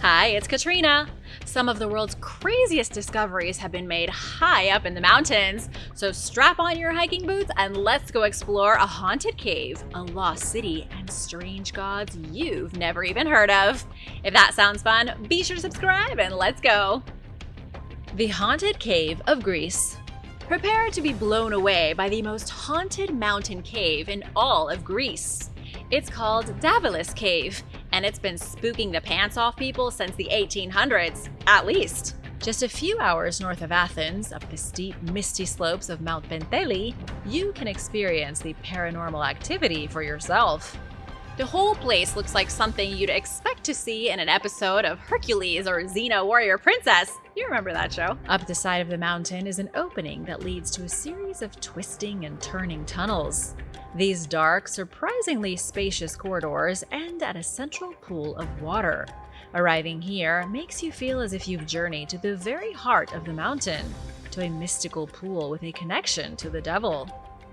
Hi, it's Katrina. Some of the world's craziest discoveries have been made high up in the mountains. So strap on your hiking boots and let's go explore a haunted cave, a lost city, and strange gods you've never even heard of. If that sounds fun, be sure to subscribe and let's go. The Haunted Cave of Greece. Prepare to be blown away by the most haunted mountain cave in all of Greece. It's called Davilis Cave, and it's been spooking the pants off people since the 1800s, at least. Just a few hours north of Athens, up the steep, misty slopes of Mount Penteli, you can experience the paranormal activity for yourself. The whole place looks like something you'd expect to see in an episode of Hercules or Xena Warrior Princess. You remember that show? Up the side of the mountain is an opening that leads to a series of twisting and turning tunnels. These dark, surprisingly spacious corridors end at a central pool of water. Arriving here makes you feel as if you've journeyed to the very heart of the mountain, to a mystical pool with a connection to the devil.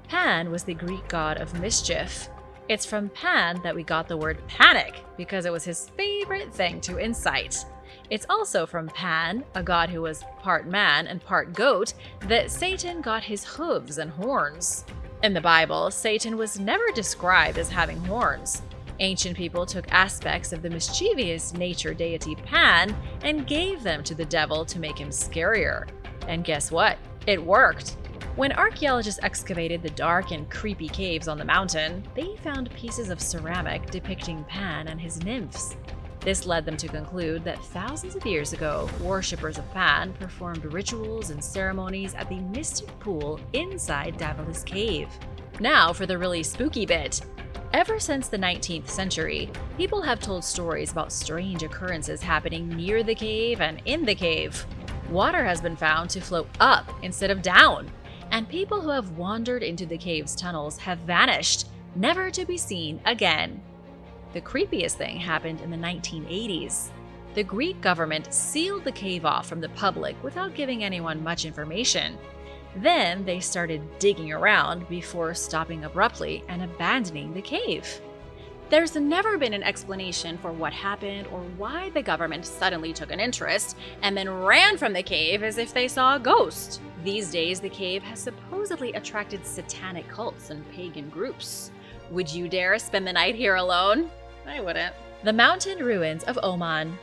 Pan was the Greek god of mischief. It's from Pan that we got the word panic, because it was his favorite thing to incite. It's also from Pan, a god who was part man and part goat, that Satan got his hooves and horns. In the Bible, Satan was never described as having horns. Ancient people took aspects of the mischievous nature deity Pan and gave them to the devil to make him scarier. And guess what? It worked. When archaeologists excavated the dark and creepy caves on the mountain, they found pieces of ceramic depicting Pan and his nymphs. This led them to conclude that thousands of years ago, worshippers of Pan performed rituals and ceremonies at the mystic pool inside Davilis Cave. Now for the really spooky bit. Ever since the 19th century, people have told stories about strange occurrences happening near the cave and in the cave. Water has been found to flow up instead of down, and people who have wandered into the cave's tunnels have vanished, never to be seen again. The creepiest thing happened in the 1980s. The Greek government sealed the cave off from the public without giving anyone much information. Then they started digging around before stopping abruptly and abandoning the cave. There's never been an explanation for what happened or why the government suddenly took an interest and then ran from the cave as if they saw a ghost. These days, the cave has supposedly attracted satanic cults and pagan groups. Would you dare spend the night here alone? I wouldn't. The mountain ruins of Oman.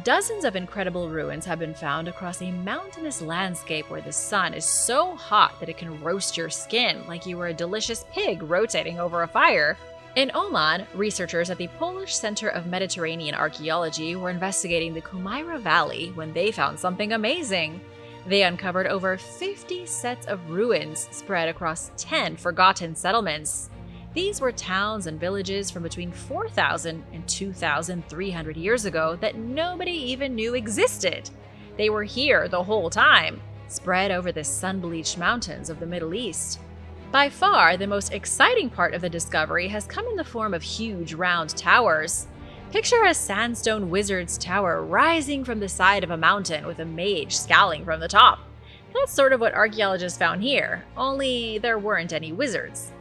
Dozens of incredible ruins have been found across a mountainous landscape where the sun is so hot that it can roast your skin like you were a delicious pig rotating over a fire. In Oman, researchers at the Polish Center of Mediterranean Archaeology were investigating the Jumeirah Valley when they found something amazing. They uncovered over 50 sets of ruins spread across 10 forgotten settlements. These were towns and villages from between 4,000 and 2,300 years ago that nobody even knew existed. They were here the whole time, spread over the sun-bleached mountains of the Middle East. By far, the most exciting part of the discovery has come in the form of huge round towers. Picture a sandstone wizard's tower rising from the side of a mountain with a mage scowling from the top. That's sort of what archaeologists found here, only there weren't any wizards.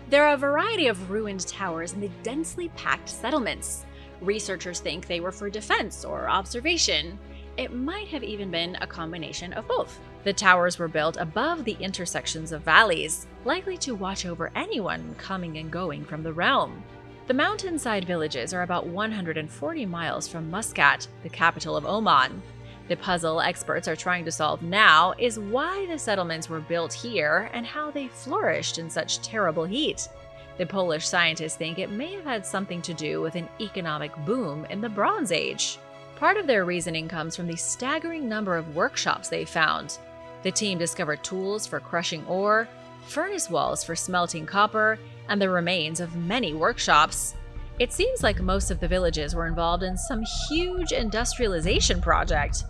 There are a variety of ruined towers in the densely packed settlements. Researchers think they were for defense or observation. It might have even been a combination of both. The towers were built above the intersections of valleys, likely to watch over anyone coming and going from the realm. The mountainside villages are about 140 miles from Muscat, the capital of Oman. The puzzle experts are trying to solve now is why the settlements were built here and how they flourished in such terrible heat. The Polish scientists think it may have had something to do with an economic boom in the Bronze Age. Part of their reasoning comes from the staggering number of workshops they found. The team discovered tools for crushing ore, furnace walls for smelting copper, and the remains of many workshops. It seems like most of the villages were involved in some huge industrialization project.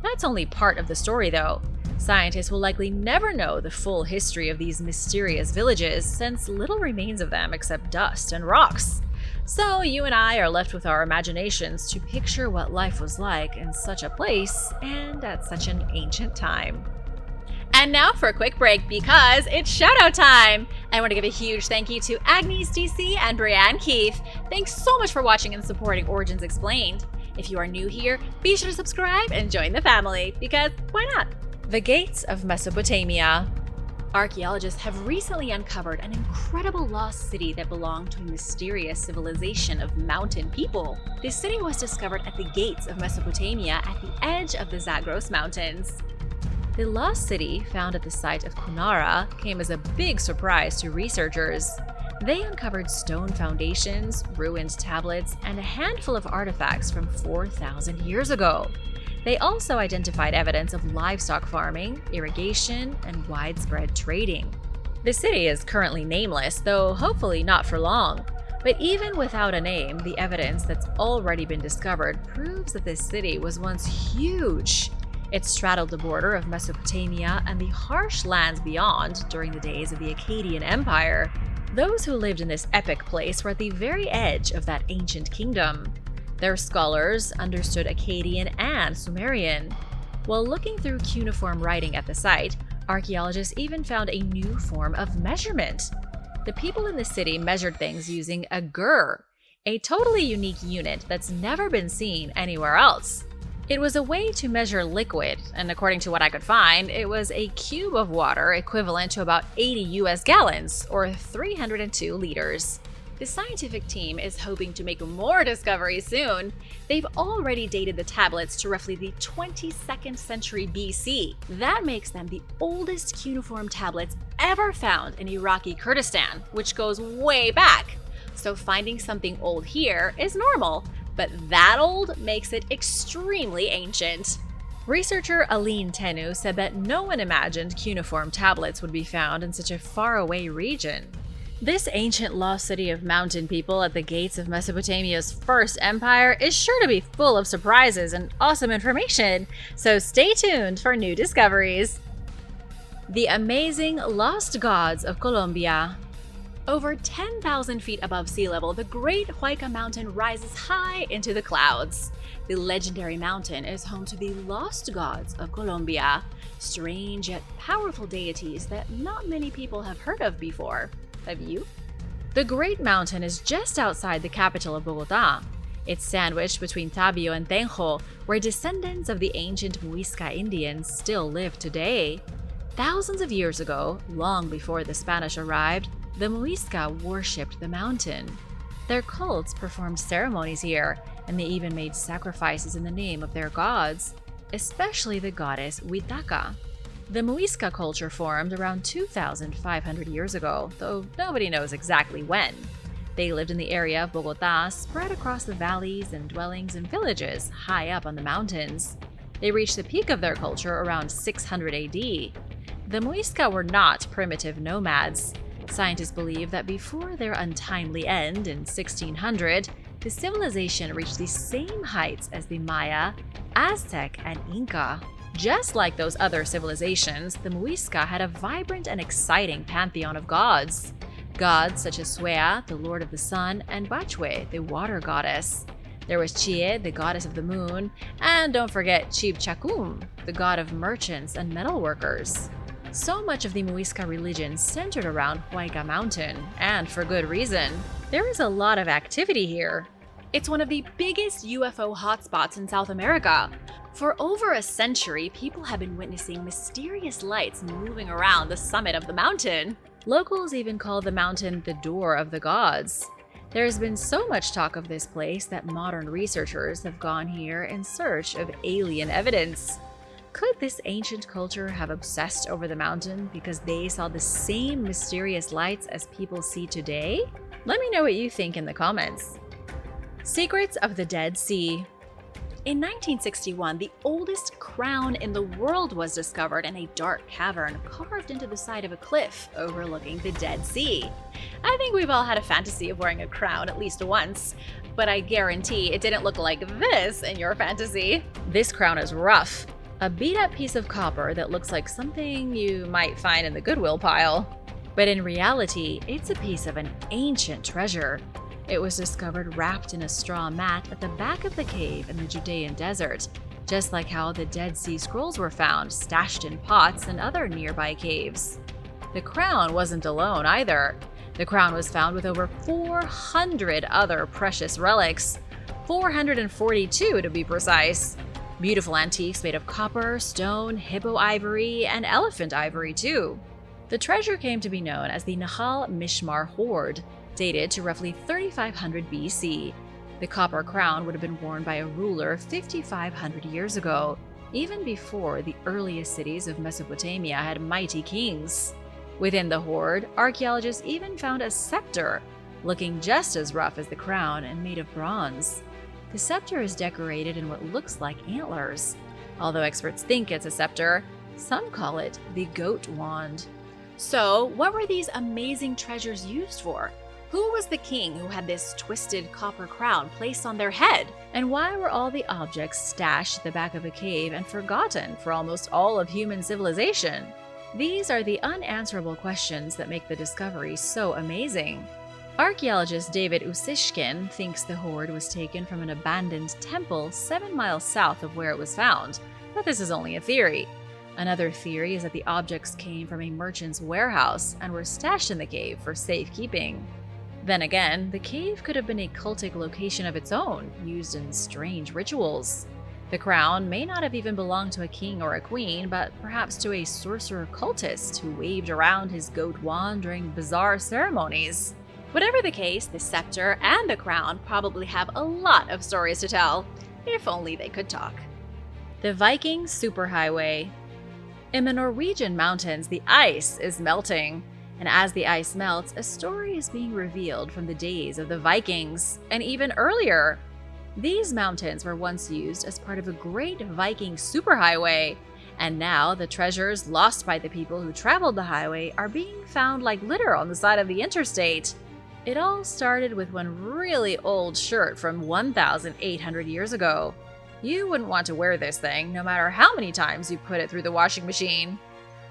That's only part of the story, though. Scientists will likely never know the full history of these mysterious villages, since little remains of them except dust and rocks. So you and I are left with our imaginations to picture what life was like in such a place and at such an ancient time. And now for a quick break because it's shout-out time! I want to give a huge thank you to Agnes DC and Brianne Keith. Thanks so much for watching and supporting Origins Explained. If you are new here, be sure to subscribe and join the family, because why not? The Gates of Mesopotamia. Archaeologists have recently uncovered an incredible lost city that belonged to a mysterious civilization of mountain people. This city was discovered at the gates of Mesopotamia at the edge of the Zagros Mountains. The lost city, found at the site of Kunara, came as a big surprise to researchers. They uncovered stone foundations, ruined tablets, and a handful of artifacts from 4,000 years ago. They also identified evidence of livestock farming, irrigation, and widespread trading. The city is currently nameless, though hopefully not for long. But even without a name, the evidence that's already been discovered proves that this city was once huge. It straddled the border of Mesopotamia and the harsh lands beyond during the days of the Akkadian Empire. Those who lived in this epic place were at the very edge of that ancient kingdom. Their scholars understood Akkadian and Sumerian. While looking through cuneiform writing at the site, archaeologists even found a new form of measurement. The people in the city measured things using a gur, a totally unique unit that's never been seen anywhere else. It was a way to measure liquid, and according to what I could find, it was a cube of water equivalent to about 80 US gallons, or 302 liters. The scientific team is hoping to make more discoveries soon. They've already dated the tablets to roughly the 22nd century BC. That makes them the oldest cuneiform tablets ever found in Iraqi Kurdistan, which goes way back. So finding something old here is normal, but that old makes it extremely ancient. Researcher Aline Tenu said that no one imagined cuneiform tablets would be found in such a faraway region. This ancient lost city of mountain people at the gates of Mesopotamia's first empire is sure to be full of surprises and awesome information, so stay tuned for new discoveries. The amazing lost gods of Colombia. Over 10,000 feet above sea level, the Great Huayca Mountain rises high into the clouds. The legendary mountain is home to the lost gods of Colombia, strange yet powerful deities that not many people have heard of before. Have you? The Great Mountain is just outside the capital of Bogotá. It's sandwiched between Tabio and Tenjo, where descendants of the ancient Muisca Indians still live today. Thousands of years ago, long before the Spanish arrived, the Muisca worshipped the mountain. Their cults performed ceremonies here, and they even made sacrifices in the name of their gods, especially the goddess Huitaca. The Muisca culture formed around 2,500 years ago, though nobody knows exactly when. They lived in the area of Bogotá, spread across the valleys and dwellings and villages high up on the mountains. They reached the peak of their culture around 600 AD. The Muisca were not primitive nomads. Scientists believe that before their untimely end in 1600, the civilization reached the same heights as the Maya, Aztec, and Inca. Just like those other civilizations, the Muisca had a vibrant and exciting pantheon of gods. Gods such as Suea, the lord of the sun, and Bachue, the water goddess. There was Chie, the goddess of the moon, and don't forget Chibchacum, the god of merchants and metalworkers. So much of the Muisca religion centered around Huayca Mountain, and for good reason. There is a lot of activity here. It's one of the biggest UFO hotspots in South America. For over a century, people have been witnessing mysterious lights moving around the summit of the mountain. Locals even call the mountain the Door of the Gods. There has been so much talk of this place that modern researchers have gone here in search of alien evidence. Could this ancient culture have obsessed over the mountain because they saw the same mysterious lights as people see today? Let me know what you think in the comments. Secrets of the Dead Sea. In 1961, the oldest crown in the world was discovered in a dark cavern carved into the side of a cliff overlooking the Dead Sea. I think we've all had a fantasy of wearing a crown at least once, but I guarantee it didn't look like this in your fantasy. This crown is rough. A beat-up piece of copper that looks like something you might find in the Goodwill pile. But in reality, it's a piece of an ancient treasure. It was discovered wrapped in a straw mat at the back of the cave in the Judean desert, just like how the Dead Sea Scrolls were found stashed in pots and other nearby caves. The crown wasn't alone either. The crown was found with over 400 other precious relics. 442 to be precise. Beautiful antiques made of copper, stone, hippo ivory, and elephant ivory too. The treasure came to be known as the Nahal Mishmar Hoard, dated to roughly 3500 BC. The copper crown would have been worn by a ruler 5,500 years ago, even before the earliest cities of Mesopotamia had mighty kings. Within the hoard, archaeologists even found a scepter, looking just as rough as the crown and made of bronze. The scepter is decorated in what looks like antlers. Although experts think it's a scepter, some call it the goat wand. So, what were these amazing treasures used for? Who was the king who had this twisted copper crown placed on their head? And why were all the objects stashed at the back of a cave and forgotten for almost all of human civilization? These are the unanswerable questions that make the discovery so amazing. Archaeologist David Usishkin thinks the hoard was taken from an abandoned temple 7 miles south of where it was found, but this is only a theory. Another theory is that the objects came from a merchant's warehouse and were stashed in the cave for safekeeping. Then again, the cave could have been a cultic location of its own, used in strange rituals. The crown may not have even belonged to a king or a queen, but perhaps to a sorcerer cultist who waved around his goat wand during bizarre ceremonies. Whatever the case, the scepter and the crown probably have a lot of stories to tell, if only they could talk. The Viking superhighway. In the Norwegian mountains, the ice is melting. And as the ice melts, a story is being revealed from the days of the Vikings, and even earlier. These mountains were once used as part of a great Viking superhighway, and now the treasures lost by the people who traveled the highway are being found like litter on the side of the interstate. It all started with one really old shirt from 1,800 years ago. You wouldn't want to wear this thing, no matter how many times you put it through the washing machine.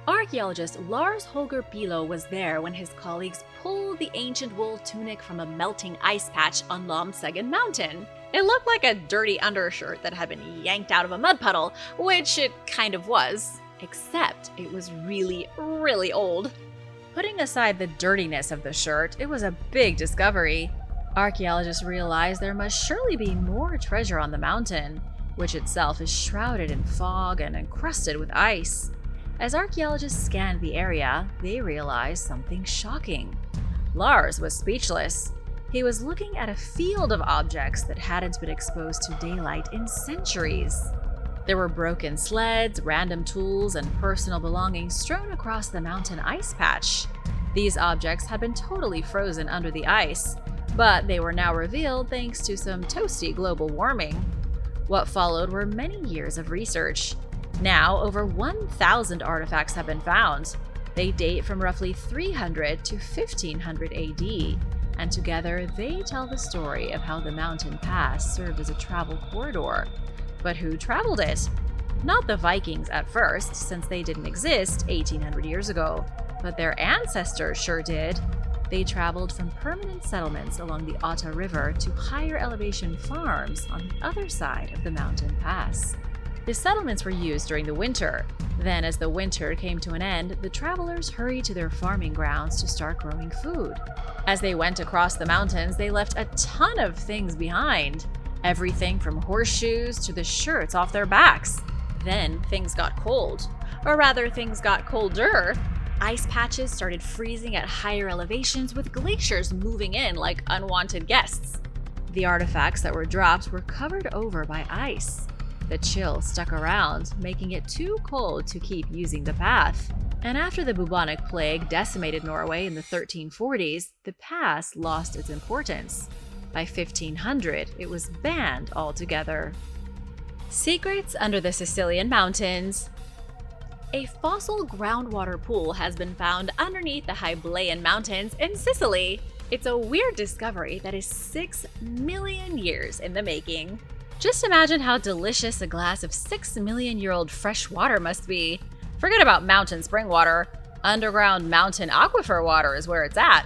Archaeologist Lars Holger Pilo was there when his colleagues pulled the ancient wool tunic from a melting ice patch on Lomsegen Mountain. It looked like a dirty undershirt that had been yanked out of a mud puddle, which it kind of was, except it was really, really old. Putting aside the dirtiness of the shirt, it was a big discovery. Archaeologists realized there must surely be more treasure on the mountain, which itself is shrouded in fog and encrusted with ice. As archaeologists scanned the area, they realized something shocking. Lars was speechless. He was looking at a field of objects that hadn't been exposed to daylight in centuries. There were broken sleds, random tools, and personal belongings strewn across the mountain ice patch. These objects had been totally frozen under the ice, but they were now revealed thanks to some toasty global warming. What followed were many years of research. Now, over 1,000 artifacts have been found. They date from roughly 300 to 1500 AD, and together they tell the story of how the mountain pass served as a travel corridor. But who traveled it? Not the Vikings at first, since they didn't exist 1,800 years ago, but their ancestors sure did. They traveled from permanent settlements along the Otta River to higher elevation farms on the other side of the mountain pass. The settlements were used during the winter. Then, as the winter came to an end, the travelers hurried to their farming grounds to start growing food. As they went across the mountains, they left a ton of things behind. Everything from horseshoes to the shirts off their backs. Then things got cold. Or rather, things got colder. Ice patches started freezing at higher elevations, with glaciers moving in like unwanted guests. The artifacts that were dropped were covered over by ice. The chill stuck around, making it too cold to keep using the path. And after the bubonic plague decimated Norway in the 1340s, the pass lost its importance. By 1500, it was banned altogether. Secrets under the Sicilian mountains. A fossil groundwater pool has been found underneath the Hyblaean Mountains in Sicily. It's a weird discovery that is 6 million years in the making. Just imagine how delicious a glass of 6 million-year-old fresh water must be. Forget about mountain spring water. Underground mountain aquifer water is where it's at.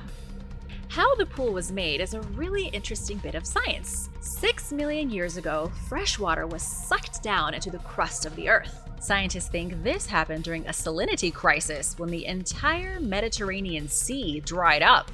How the pool was made is a really interesting bit of science. 6 million years ago, fresh water was sucked down into the crust of the earth. Scientists think this happened during a salinity crisis when the entire Mediterranean Sea dried up.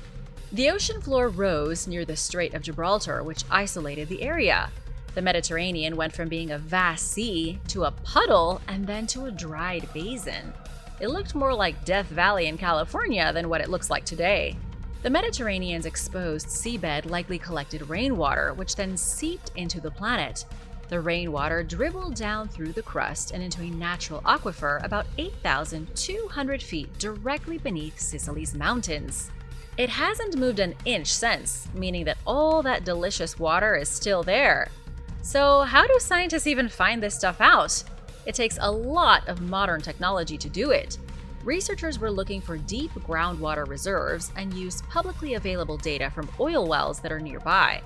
The ocean floor rose near the Strait of Gibraltar, which isolated the area. The Mediterranean went from being a vast sea to a puddle and then to a dried basin. It looked more like Death Valley in California than what it looks like today. The Mediterranean's exposed seabed likely collected rainwater, which then seeped into the planet. The rainwater dribbled down through the crust and into a natural aquifer about 8,200 feet directly beneath Sicily's mountains. It hasn't moved an inch since, meaning that all that delicious water is still there. So how do scientists even find this stuff out? It takes a lot of modern technology to do it. Researchers were looking for deep groundwater reserves and used publicly available data from oil wells that are nearby.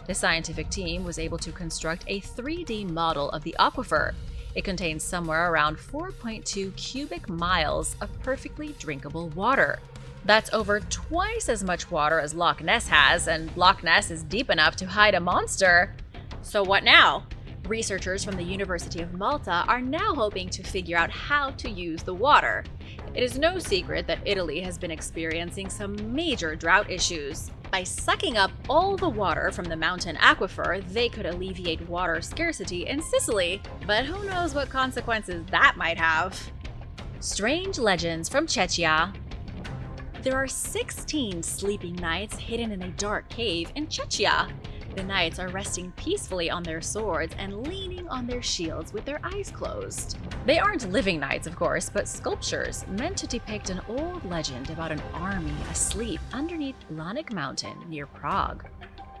The scientific team was able to construct a 3D model of the aquifer. It contains somewhere around 4.2 cubic miles of perfectly drinkable water. That's over twice as much water as Loch Ness has, and Loch Ness is deep enough to hide a monster. So what now? Researchers from the University of Malta are now hoping to figure out how to use the water. It is no secret that Italy has been experiencing some major drought issues. By sucking up all the water from the mountain aquifer, they could alleviate water scarcity in Sicily, but who knows what consequences that might have. Strange legends from Czechia. There are 16 sleeping knights hidden in a dark cave in Czechia. The knights are resting peacefully on their swords and leaning on their shields with their eyes closed. They aren't living knights, of course, but sculptures meant to depict an old legend about an army asleep underneath Blanik Mountain near Prague.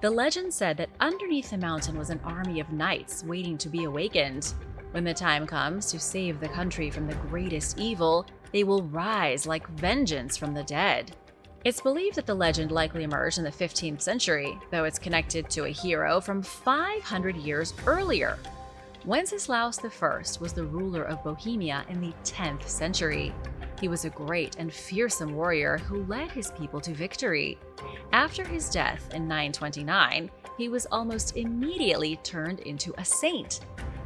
The legend said that underneath the mountain was an army of knights waiting to be awakened. When the time comes to save the country from the greatest evil, they will rise like vengeance from the dead. It's believed that the legend likely emerged in the 15th century, though it's connected to a hero from 500 years earlier. Wenceslaus I was the ruler of Bohemia in the 10th century. He was a great and fearsome warrior who led his people to victory. After his death in 929, he was almost immediately turned into a saint.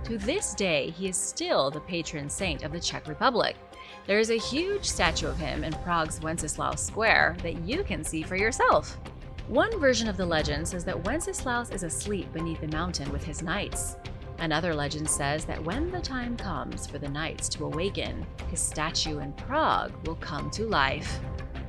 To this day, he is still the patron saint of the Czech Republic. There is a huge statue of him in Prague's Wenceslaus Square that you can see for yourself. One version of the legend says that Wenceslaus is asleep beneath the mountain with his knights. Another legend says that when the time comes for the knights to awaken, his statue in Prague will come to life.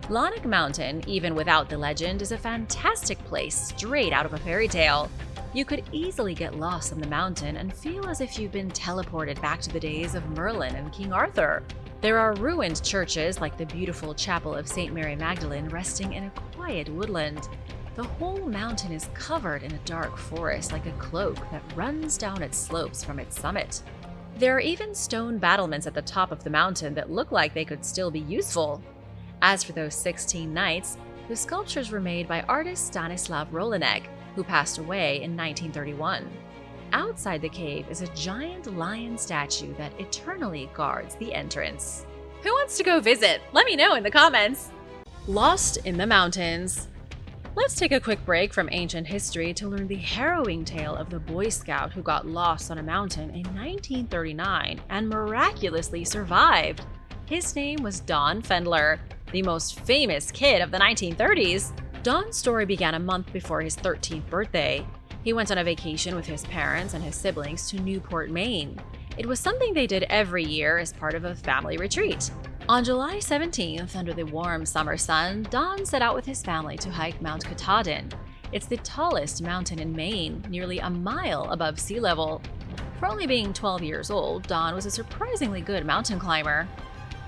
Blanik Mountain, even without the legend, is a fantastic place straight out of a fairy tale. You could easily get lost on the mountain and feel as if you've been teleported back to the days of Merlin and King Arthur. There are ruined churches like the beautiful Chapel of St. Mary Magdalene resting in a quiet woodland. The whole mountain is covered in a dark forest like a cloak that runs down its slopes from its summit. There are even stone battlements at the top of the mountain that look like they could still be useful. As for those 16 knights, the sculptures were made by artist Stanislav Rolinek, who passed away in 1931. Outside the cave is a giant lion statue that eternally guards the entrance. Who wants to go visit? Let me know in the comments! Lost in the mountains. Let's take a quick break from ancient history to learn the harrowing tale of the Boy Scout who got lost on a mountain in 1939 and miraculously survived. His name was Don Fendler, the most famous kid of the 1930s. Don's story began a month before his 13th birthday. He went on a vacation with his parents and his siblings to Newport, Maine. It was something they did every year as part of a family retreat. On July 17th, under the warm summer sun, Don set out with his family to hike Mount Katahdin. It's the tallest mountain in Maine, nearly a mile above sea level. For only being 12 years old, Don was a surprisingly good mountain climber.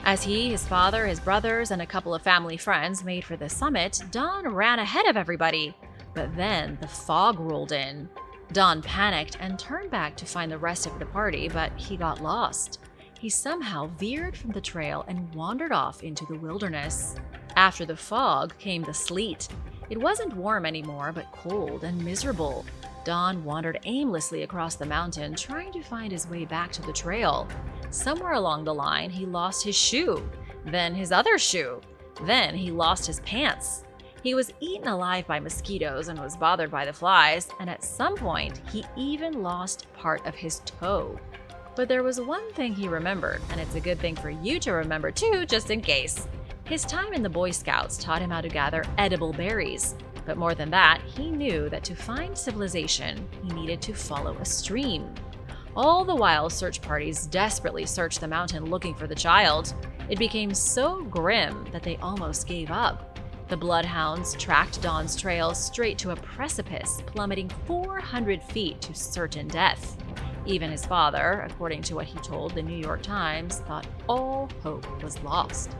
As he, his father, his brothers, and a couple of family friends made for the summit, Don ran ahead of everybody. But then the fog rolled in. Don panicked and turned back to find the rest of the party, but he got lost. He somehow veered from the trail and wandered off into the wilderness. After the fog came the sleet. It wasn't warm anymore, but cold and miserable. Don wandered aimlessly across the mountain, trying to find his way back to the trail. Somewhere along the line, he lost his shoe, then his other shoe, then he lost his pants. He was eaten alive by mosquitoes and was bothered by the flies, and at some point, he even lost part of his toe. But there was one thing he remembered, and it's a good thing for you to remember too, just in case. His time in the Boy Scouts taught him how to gather edible berries. But more than that, he knew that to find civilization, he needed to follow a stream. All the while, search parties desperately searched the mountain looking for the child. It became so grim that they almost gave up. The bloodhounds tracked Don's trail straight to a precipice, plummeting 400 feet to certain death. Even his father, according to what he told the New York Times, thought all hope was lost.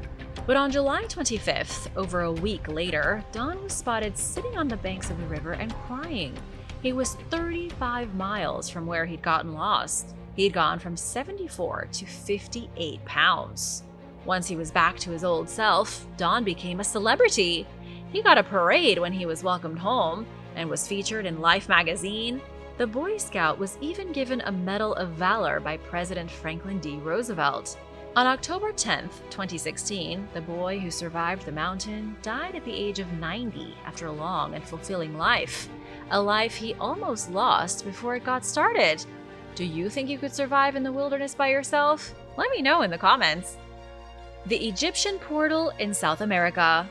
But on July 25th, over a week later, Don was spotted sitting on the banks of the river and crying. He was 35 miles from where he'd gotten lost. He'd gone from 74 to 58 pounds. Once he was back to his old self, Don became a celebrity. He got a parade when he was welcomed home and was featured in Life magazine. The Boy Scout was even given a Medal of Valor by President Franklin D. Roosevelt. On October 10, 2016, the boy who survived the mountain died at the age of 90 after a long and fulfilling life. A life he almost lost before it got started. Do you think you could survive in the wilderness by yourself? Let me know in the comments. The Egyptian portal in South America.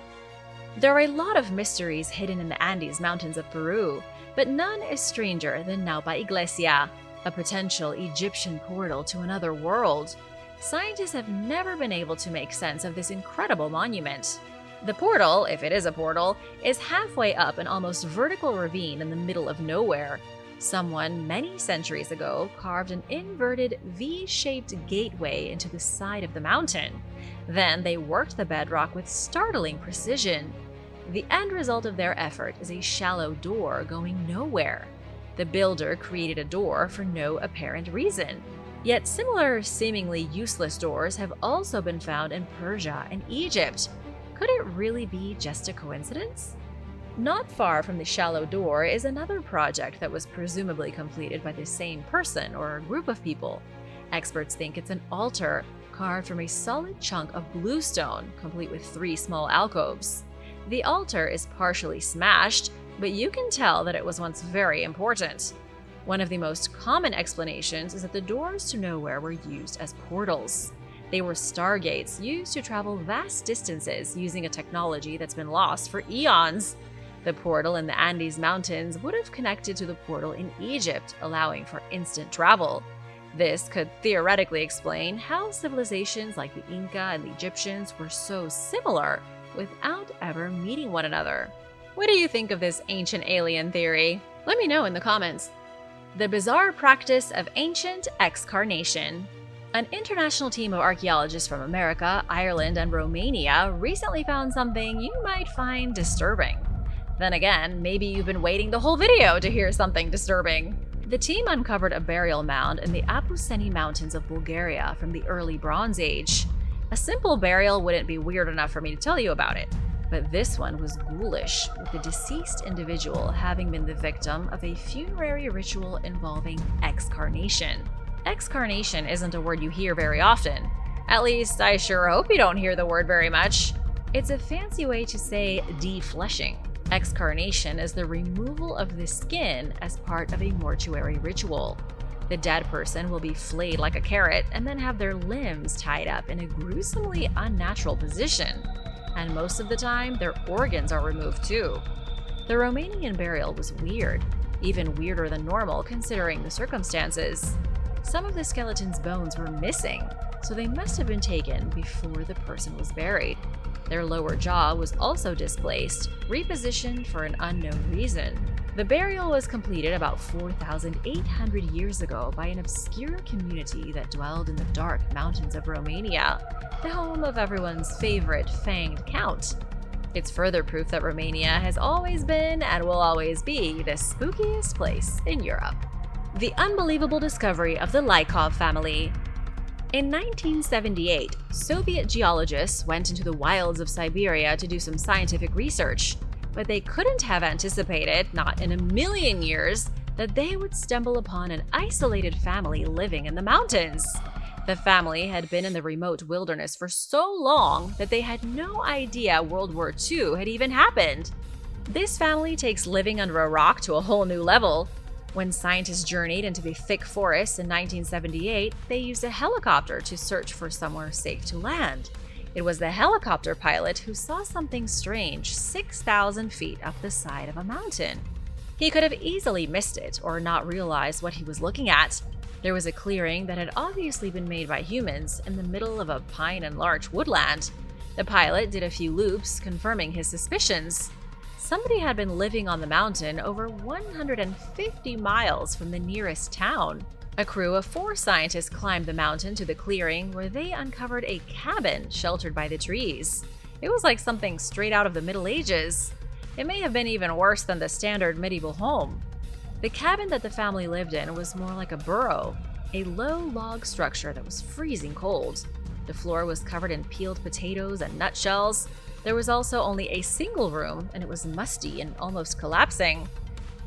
There are a lot of mysteries hidden in the Andes Mountains of Peru, but none is stranger than Naupa Iglesia, a potential Egyptian portal to another world. Scientists have never been able to make sense of this incredible monument. The portal, if it is a portal, is halfway up an almost vertical ravine in the middle of nowhere. Someone many centuries ago carved an inverted V-shaped gateway into the side of the mountain. Then they worked the bedrock with startling precision. The end result of their effort is a shallow door going nowhere. The builder created a door for no apparent reason. Yet similar, seemingly useless doors have also been found in Persia and Egypt. Could it really be just a coincidence? Not far from the shallow door is another project that was presumably completed by the same person or a group of people. Experts think it's an altar carved from a solid chunk of bluestone, complete with 3 small alcoves. The altar is partially smashed, but you can tell that it was once very important. One of the most common explanations is that the doors to nowhere were used as portals. They were stargates used to travel vast distances using a technology that's been lost for eons. The portal in the Andes Mountains would have connected to the portal in Egypt, allowing for instant travel. This could theoretically explain how civilizations like the Inca and the Egyptians were so similar without ever meeting one another. What do you think of this ancient alien theory? Let me know in the comments. The bizarre practice of ancient excarnation. An international team of archaeologists from America, Ireland, and Romania recently found something you might find disturbing. Then again, maybe you've been waiting the whole video to hear something disturbing. The team uncovered a burial mound in the Apuseni Mountains of Bulgaria from the early Bronze Age. A simple burial wouldn't be weird enough for me to tell you about it. But this one was ghoulish, with the deceased individual having been the victim of a funerary ritual involving excarnation. Excarnation isn't a word you hear very often. At least, I sure hope you don't hear the word very much. It's a fancy way to say defleshing. Excarnation is the removal of the skin as part of a mortuary ritual. The dead person will be flayed like a carrot and then have their limbs tied up in a gruesomely unnatural position. And most of the time, their organs are removed too. The Romanian burial was weird, even weirder than normal considering the circumstances. Some of the skeleton's bones were missing, so they must have been taken before the person was buried. Their lower jaw was also displaced, repositioned for an unknown reason. The burial was completed about 4,800 years ago by an obscure community that dwelled in the dark mountains of Romania, the home of everyone's favorite fanged count. It's further proof that Romania has always been and will always be the spookiest place in Europe. The unbelievable discovery of the Lykov family. In 1978, Soviet geologists went into the wilds of Siberia to do some scientific research, but they couldn't have anticipated, not in a million years, that they would stumble upon an isolated family living in the mountains. The family had been in the remote wilderness for so long that they had no idea World War II had even happened. This family takes living under a rock to a whole new level. When scientists journeyed into the thick forests in 1978, they used a helicopter to search for somewhere safe to land. It was the helicopter pilot who saw something strange 6,000 feet up the side of a mountain. He could have easily missed it or not realized what he was looking at. There was a clearing that had obviously been made by humans in the middle of a pine and larch woodland. The pilot did a few loops, confirming his suspicions. Somebody had been living on the mountain over 150 miles from the nearest town. A crew of 4 scientists climbed the mountain to the clearing where they uncovered a cabin sheltered by the trees. It was like something straight out of the Middle Ages. It may have been even worse than the standard medieval home. The cabin that the family lived in was more like a burrow, a low log structure that was freezing cold. The floor was covered in peeled potatoes and nutshells. There was also only a single room, and it was musty and almost collapsing.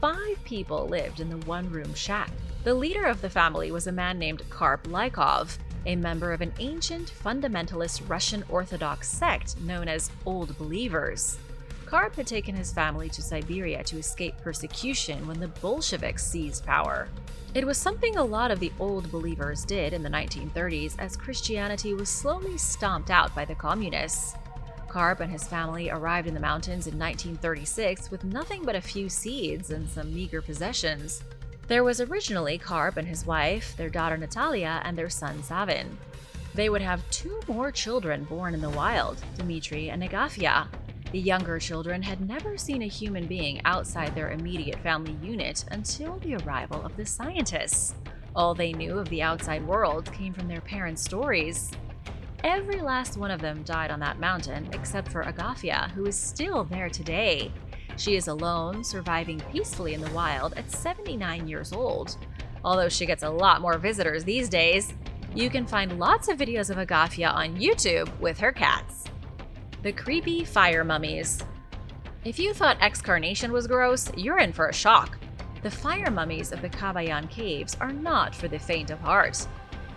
5 people lived in the one-room shack. The leader of the family was a man named Karp Lykov, a member of an ancient fundamentalist Russian Orthodox sect known as Old Believers. Karp had taken his family to Siberia to escape persecution when the Bolsheviks seized power. It was something a lot of the Old Believers did in the 1930s as Christianity was slowly stomped out by the communists. Karp and his family arrived in the mountains in 1936 with nothing but a few seeds and some meager possessions. There was originally Karp and his wife, their daughter Natalia, and their son Savin. They would have 2 more children born in the wild, Dmitry and Agafia. The younger children had never seen a human being outside their immediate family unit until the arrival of the scientists. All they knew of the outside world came from their parents' stories. Every last one of them died on that mountain except for Agafia, who is still there today. She is alone, surviving peacefully in the wild at 79 years old. Although she gets a lot more visitors these days, you can find lots of videos of Agafia on YouTube with her cats. The creepy fire mummies. If you thought excarnation was gross, you're in for a shock. The fire mummies of the Kabayan caves are not for the faint of heart.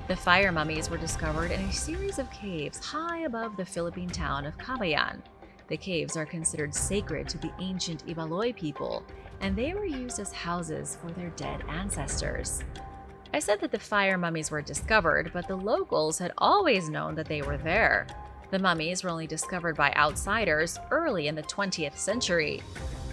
The fire mummies were discovered in a series of caves high above the Philippine town of Kabayan. The caves are considered sacred to the ancient Ibaloi people, and they were used as houses for their dead ancestors. I said that the fire mummies were discovered, but the locals had always known that they were there. The mummies were only discovered by outsiders early in the 20th century.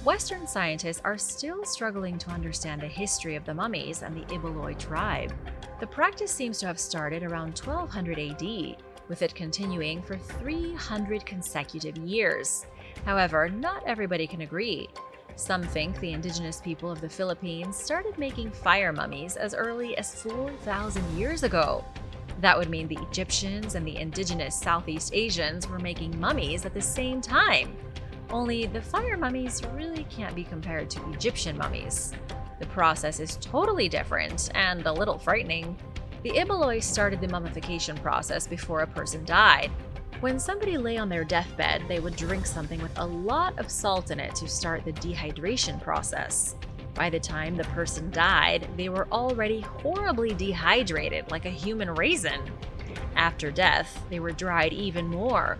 Western scientists are still struggling to understand the history of the mummies and the Ibaloi tribe. The practice seems to have started around 1200 AD, with it continuing for 300 consecutive years. However, not everybody can agree. Some think the indigenous people of the Philippines started making fire mummies as early as 4,000 years ago. That would mean the Egyptians and the indigenous Southeast Asians were making mummies at the same time. Only the fire mummies really can't be compared to Egyptian mummies. The process is totally different and a little frightening. The Ibaloi started the mummification process before a person died. When somebody lay on their deathbed, they would drink something with a lot of salt in it to start the dehydration process. By the time the person died, they were already horribly dehydrated, like a human raisin. After death, they were dried even more.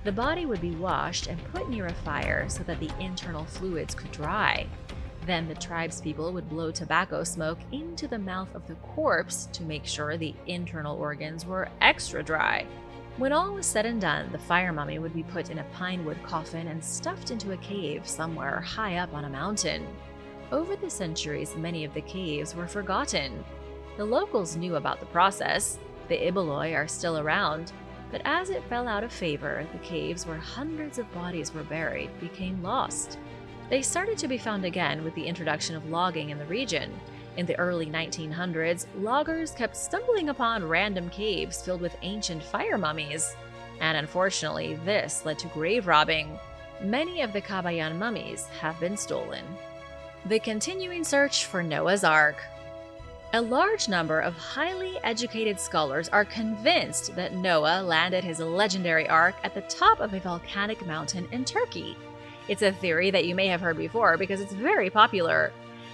The body would be washed and put near a fire so that the internal fluids could dry. Then the tribespeople would blow tobacco smoke into the mouth of the corpse to make sure the internal organs were extra dry. When all was said and done, the fire mummy would be put in a pine wood coffin and stuffed into a cave somewhere high up on a mountain. Over the centuries, many of the caves were forgotten. The locals knew about the process. The Ibaloi are still around, but as it fell out of favor, the caves where hundreds of bodies were buried became lost. They started to be found again with the introduction of logging in the region. In the early 1900s, loggers kept stumbling upon random caves filled with ancient fire mummies. And unfortunately, this led to grave robbing. Many of the Kabayan mummies have been stolen. The continuing search for Noah's Ark. A large number of highly educated scholars are convinced that Noah landed his legendary ark at the top of a volcanic mountain in Turkey. It's a theory that you may have heard before because it's very popular.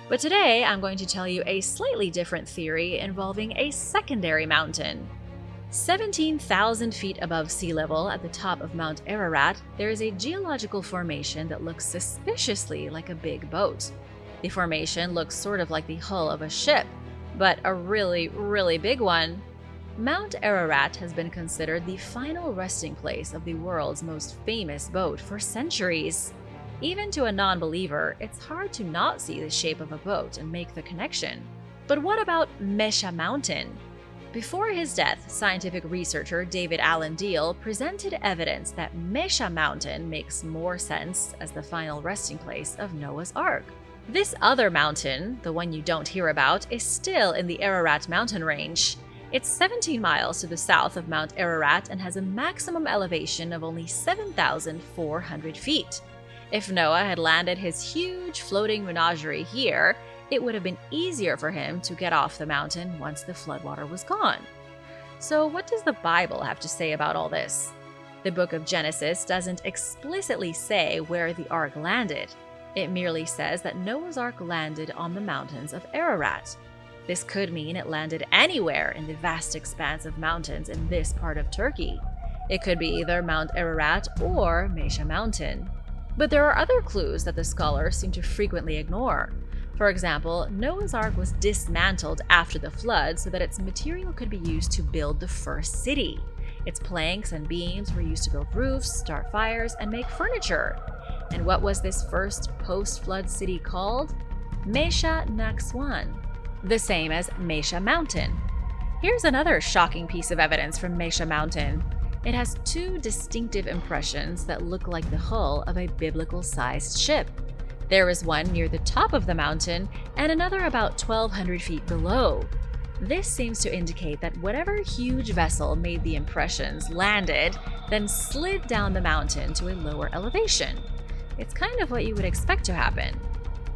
But today I'm going to tell you a slightly different theory involving a secondary mountain. 17,000 feet above sea level at the top of Mount Ararat, there is a geological formation that looks suspiciously like a big boat. The formation looks sort of like the hull of a ship, but a really, really big one. Mount Ararat has been considered the final resting place of the world's most famous boat for centuries. Even to a non-believer, it's hard to not see the shape of a boat and make the connection. But what about Mesha Mountain? Before his death, scientific researcher David Allen Deal presented evidence that Mesha Mountain makes more sense as the final resting place of Noah's Ark. This other mountain, the one you don't hear about, is still in the Ararat mountain range. It's 17 miles to the south of Mount Ararat and has a maximum elevation of only 7,400 feet. If Noah had landed his huge floating menagerie here, it would have been easier for him to get off the mountain once the floodwater was gone. So what does the Bible have to say about all this? The book of Genesis doesn't explicitly say where the ark landed. It merely says that Noah's Ark landed on the mountains of Ararat. This could mean it landed anywhere in the vast expanse of mountains in this part of Turkey. It could be either Mount Ararat or Mesha Mountain. But there are other clues that the scholars seem to frequently ignore. For example, Noah's Ark was dismantled after the flood so that its material could be used to build the first city. Its planks and beams were used to build roofs, start fires, and make furniture. And what was this first post-flood city called? Mesha Naxwan, the same as Mesha Mountain. Here's another shocking piece of evidence from Mesha Mountain. It has two distinctive impressions that look like the hull of a biblical-sized ship. There is one near the top of the mountain and another about 1,200 feet below. This seems to indicate that whatever huge vessel made the impressions landed, then slid down the mountain to a lower elevation. It's kind of what you would expect to happen.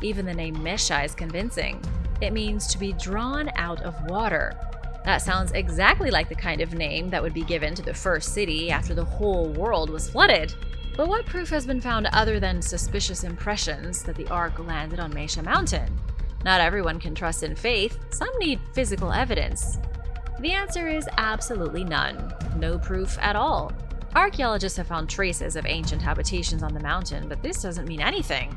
Even the name Mesha is convincing. It means to be drawn out of water. That sounds exactly like the kind of name that would be given to the first city after the whole world was flooded. But what proof has been found other than suspicious impressions that the ark landed on Mesha Mountain? Not everyone can trust in faith. Some need physical evidence. The answer is absolutely none. No proof at all. Archaeologists have found traces of ancient habitations on the mountain, but this doesn't mean anything.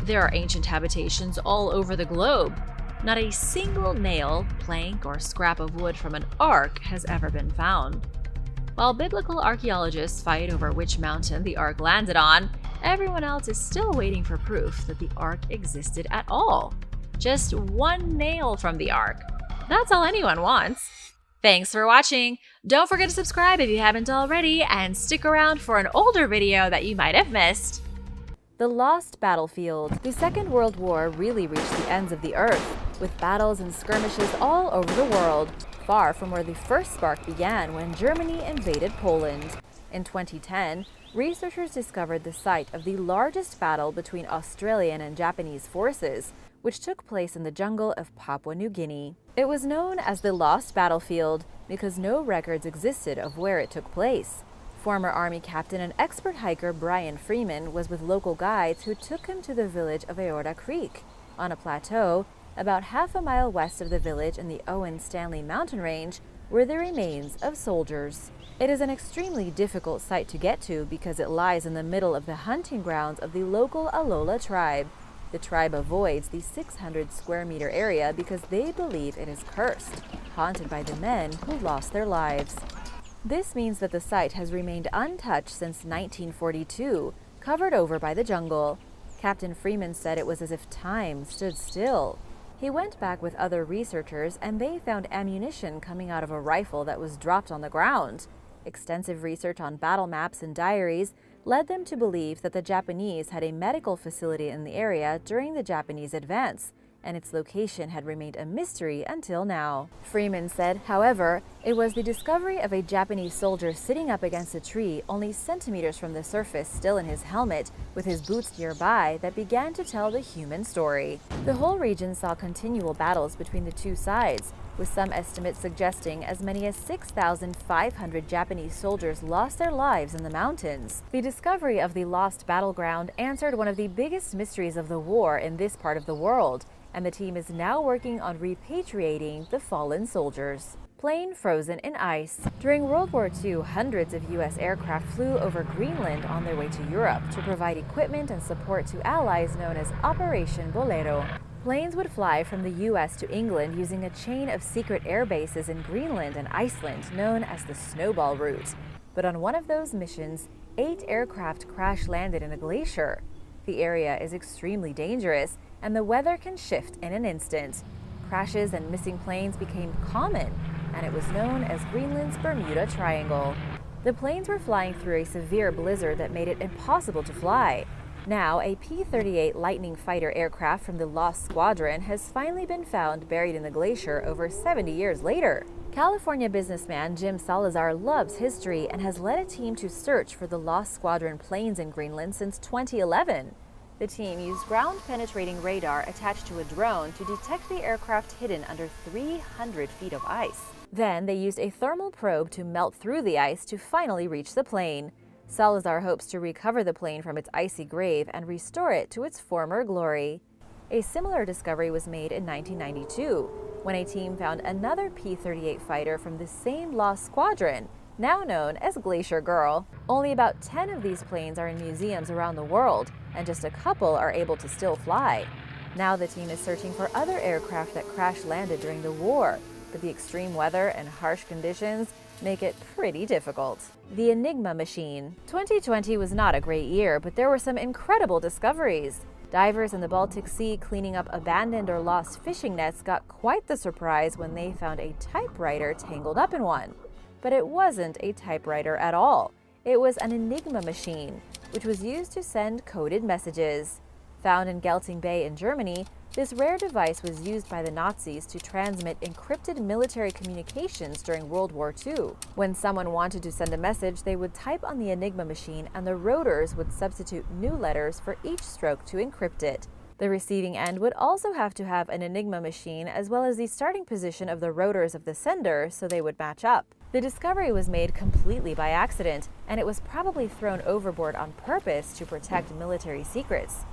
There are ancient habitations all over the globe. Not a single nail, plank, or scrap of wood from an ark has ever been found. While biblical archaeologists fight over which mountain the ark landed on, everyone else is still waiting for proof that the ark existed at all. Just one nail from the ark. That's all anyone wants. Thanks for watching. Don't forget to subscribe if you haven't already, and stick around for an older video that you might have missed. The Lost Battlefield. The Second World War really reached the ends of the earth, with battles and skirmishes all over the world, far from where the first spark began when Germany invaded Poland. In 2010, researchers discovered the site of the largest battle between Australian and Japanese forces, which took place in the jungle of Papua New Guinea. It was known as the Lost Battlefield because no records existed of where it took place. Former Army captain and expert hiker Brian Freeman was with local guides who took him to the village of Aorta Creek, on a plateau about half a mile west of the village in the Owen Stanley mountain range, were the remains of soldiers. It is an extremely difficult site to get to because it lies in the middle of the hunting grounds of the local Alola tribe. The tribe avoids the 600 square meter area because they believe it is cursed, haunted by the men who lost their lives. This means that the site has remained untouched since 1942, covered over by the jungle. Captain Freeman said it was as if time stood still. He went back with other researchers and they found ammunition coming out of a rifle that was dropped on the ground. Extensive research on battle maps and diaries led them to believe that the Japanese had a medical facility in the area during the Japanese advance, and its location had remained a mystery until now. Freeman said, however, it was the discovery of a Japanese soldier sitting up against a tree only centimeters from the surface, still in his helmet, with his boots nearby, that began to tell the human story. The whole region saw continual battles between the two sides, with some estimates suggesting as many as 6,500 Japanese soldiers lost their lives in the mountains. The discovery of the lost battleground answered one of the biggest mysteries of the war in this part of the world, and the team is now working on repatriating the fallen soldiers. Plane frozen in ice. During World War II, hundreds of U.S. aircraft flew over Greenland on their way to Europe to provide equipment and support to allies known as Operation Bolero. Planes would fly from the US to England using a chain of secret air bases in Greenland and Iceland known as the Snowball Route. But on one of those missions, 8 aircraft crash-landed in a glacier. The area is extremely dangerous, and the weather can shift in an instant. Crashes and missing planes became common, and it was known as Greenland's Bermuda Triangle. The planes were flying through a severe blizzard that made it impossible to fly. Now, a P-38 Lightning fighter aircraft from the Lost Squadron has finally been found buried in the glacier over 70 years later. California businessman Jim Salazar loves history and has led a team to search for the Lost Squadron planes in Greenland since 2011. The team used ground-penetrating radar attached to a drone to detect the aircraft hidden under 300 feet of ice. Then they used a thermal probe to melt through the ice to finally reach the plane. Salazar hopes to recover the plane from its icy grave and restore it to its former glory. A similar discovery was made in 1992, when a team found another P-38 fighter from the same Lost Squadron, now known as Glacier Girl. Only about 10 of these planes are in museums around the world, and just a couple are able to still fly. Now the team is searching for other aircraft that crash-landed during the war, but the extreme weather and harsh conditions make it pretty difficult. The Enigma machine. 2020 was not a great year, but there were some incredible discoveries. Divers in the Baltic Sea cleaning up abandoned or lost fishing nets got quite the surprise when they found a typewriter tangled up in one. But it wasn't a typewriter at all. It was an Enigma machine, which was used to send coded messages. Found in Gelting Bay in Germany, this rare device was used by the Nazis to transmit encrypted military communications during World War II. When someone wanted to send a message, they would type on the Enigma machine and the rotors would substitute new letters for each stroke to encrypt it. The receiving end would also have to have an Enigma machine as well as the starting position of the rotors of the sender so they would match up. The discovery was made completely by accident, and it was probably thrown overboard on purpose to protect military secrets.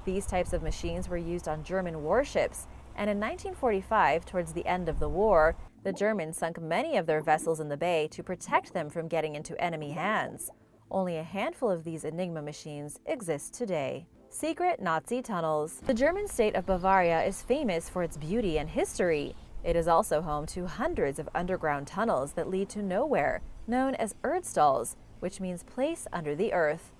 These types of machines were used on German warships, and in 1945, towards the end of the war, the Germans sunk many of their vessels in the bay to protect them from getting into enemy hands. Only a handful of these Enigma machines exist today. Secret Nazi tunnels. The German state of Bavaria is famous for its beauty and history. It is also home to hundreds of underground tunnels that lead to nowhere, known as Erdstalls, which means place under the earth.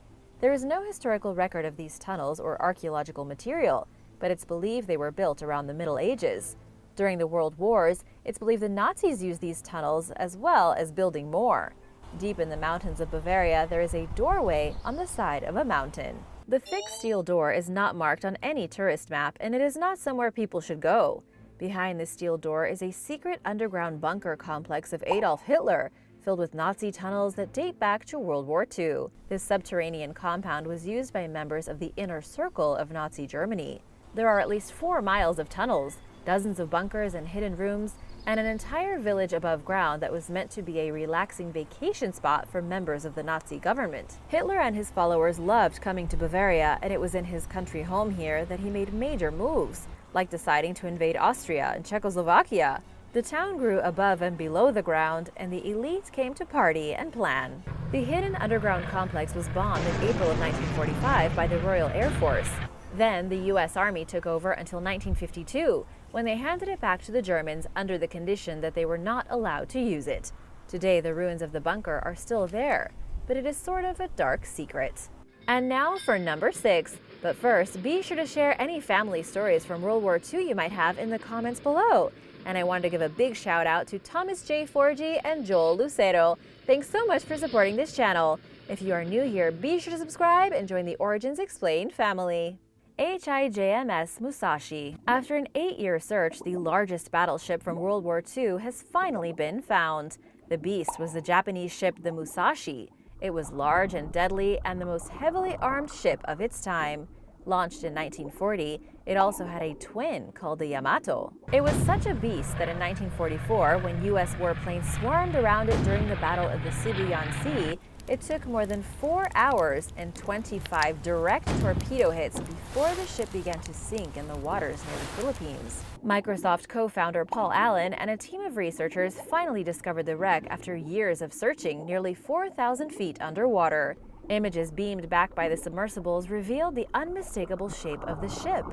There is no historical record of these tunnels or archaeological material, but it's believed they were built around the Middle Ages. During the World Wars, it's believed the Nazis used these tunnels as well as building more. Deep in the mountains of Bavaria, there is a doorway on the side of a mountain. The thick steel door is not marked on any tourist map, and it is not somewhere people should go. Behind the steel door is a secret underground bunker complex of Adolf Hitler, filled with Nazi tunnels that date back to World War II. This subterranean compound was used by members of the inner circle of Nazi Germany. There are at least 4 miles of tunnels, dozens of bunkers and hidden rooms, and an entire village above ground that was meant to be a relaxing vacation spot for members of the Nazi government. Hitler and his followers loved coming to Bavaria, and it was in his country home here that he made major moves, like deciding to invade Austria and Czechoslovakia. The town grew above and below the ground, and the elite came to party and plan. The hidden underground complex was bombed in April of 1945 by the Royal Air Force. Then the U.S. Army took over until 1952, when they handed it back to the Germans under the condition that they were not allowed to use it. Today, the ruins of the bunker are still there, but it is sort of a dark secret. And now for number 6. But first, be sure to share any family stories from World War II you might have in the comments below. And I wanted to give a big shout out to Thomas J. Forgy and Joel Lucero. Thanks so much for supporting this channel. If you are new here, be sure to subscribe and join the Origins Explained family. JMS Moushi. After an 8-year search, the largest battleship from World War II has finally been found. The beast was the Japanese ship the Musashi. It was large and deadly and the most heavily armed ship of its time. Launched in 1940, it also had a twin called the Yamato. It was such a beast that in 1944, when U.S. warplanes swarmed around it during the Battle of the Sicilian Sea, it took more than 4 hours and 25 direct torpedo hits before the ship began to sink in the waters near the Philippines. Microsoft co-founder Paul Allen and a team of researchers finally discovered the wreck after years of searching nearly 4,000 feet underwater. Images beamed back by the submersibles revealed the unmistakable shape of the ship.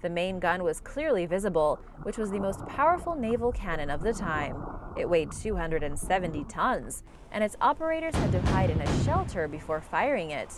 The main gun was clearly visible, which was the most powerful naval cannon of the time. It weighed 270 tons, and its operators had to hide in a shelter before firing it.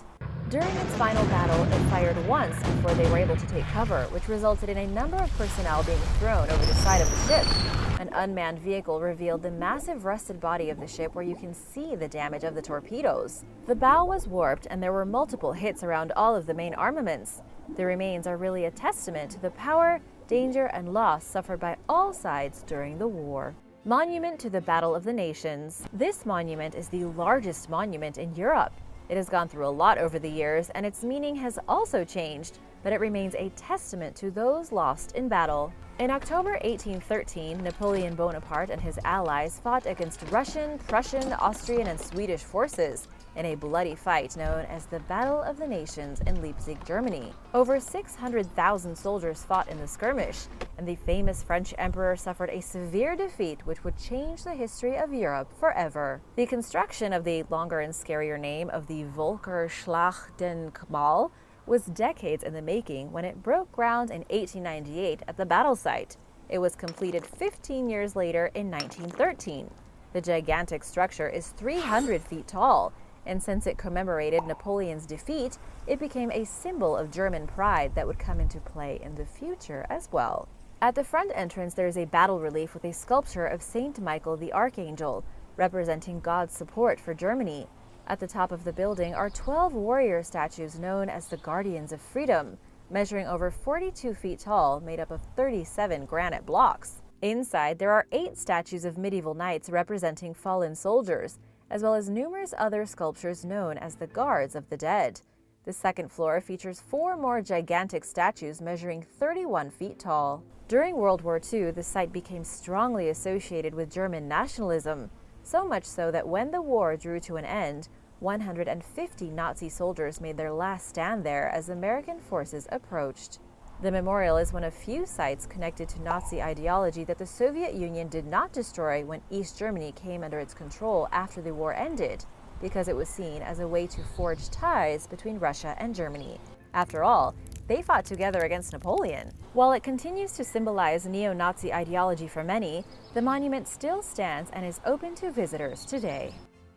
During its final battle, it fired once before they were able to take cover, which resulted in a number of personnel being thrown over the side of the ship. An unmanned vehicle revealed the massive rusted body of the ship where you can see the damage of the torpedoes. The bow was warped and there were multiple hits around all of the main armaments. The remains are really a testament to the power, danger, and loss suffered by all sides during the war. Monument to the Battle of the Nations. This monument is the largest monument in Europe. It has gone through a lot over the years, and its meaning has also changed, but it remains a testament to those lost in battle. In October 1813, Napoleon Bonaparte and his allies fought against Russian, Prussian, Austrian, and Swedish forces in a bloody fight known as the Battle of the Nations in Leipzig, Germany. Over 600,000 soldiers fought in the skirmish, and the famous French emperor suffered a severe defeat which would change the history of Europe forever. The construction of the longer and scarier name of the Volkerschlacht den Gamul was decades in the making when it broke ground in 1898 at the battle site. It was completed 15 years later in 1913. The gigantic structure is 300 feet tall, and since it commemorated Napoleon's defeat, it became a symbol of German pride that would come into play in the future as well. At the front entrance, there is a battle relief with a sculpture of Saint Michael the Archangel, representing God's support for Germany. At the top of the building are 12 warrior statues known as the Guardians of Freedom, measuring over 42 feet tall, made up of 37 granite blocks. Inside, there are 8 statues of medieval knights representing fallen soldiers, as well as numerous other sculptures known as the Guards of the Dead. The second floor features 4 more gigantic statues measuring 31 feet tall. During World War II, the site became strongly associated with German nationalism, so much so that when the war drew to an end, 150 Nazi soldiers made their last stand there as American forces approached. The memorial is one of few sites connected to Nazi ideology that the Soviet Union did not destroy when East Germany came under its control after the war ended, because it was seen as a way to forge ties between Russia and Germany. After all, they fought together against Napoleon. While it continues to symbolize neo-Nazi ideology for many, the monument still stands and is open to visitors today.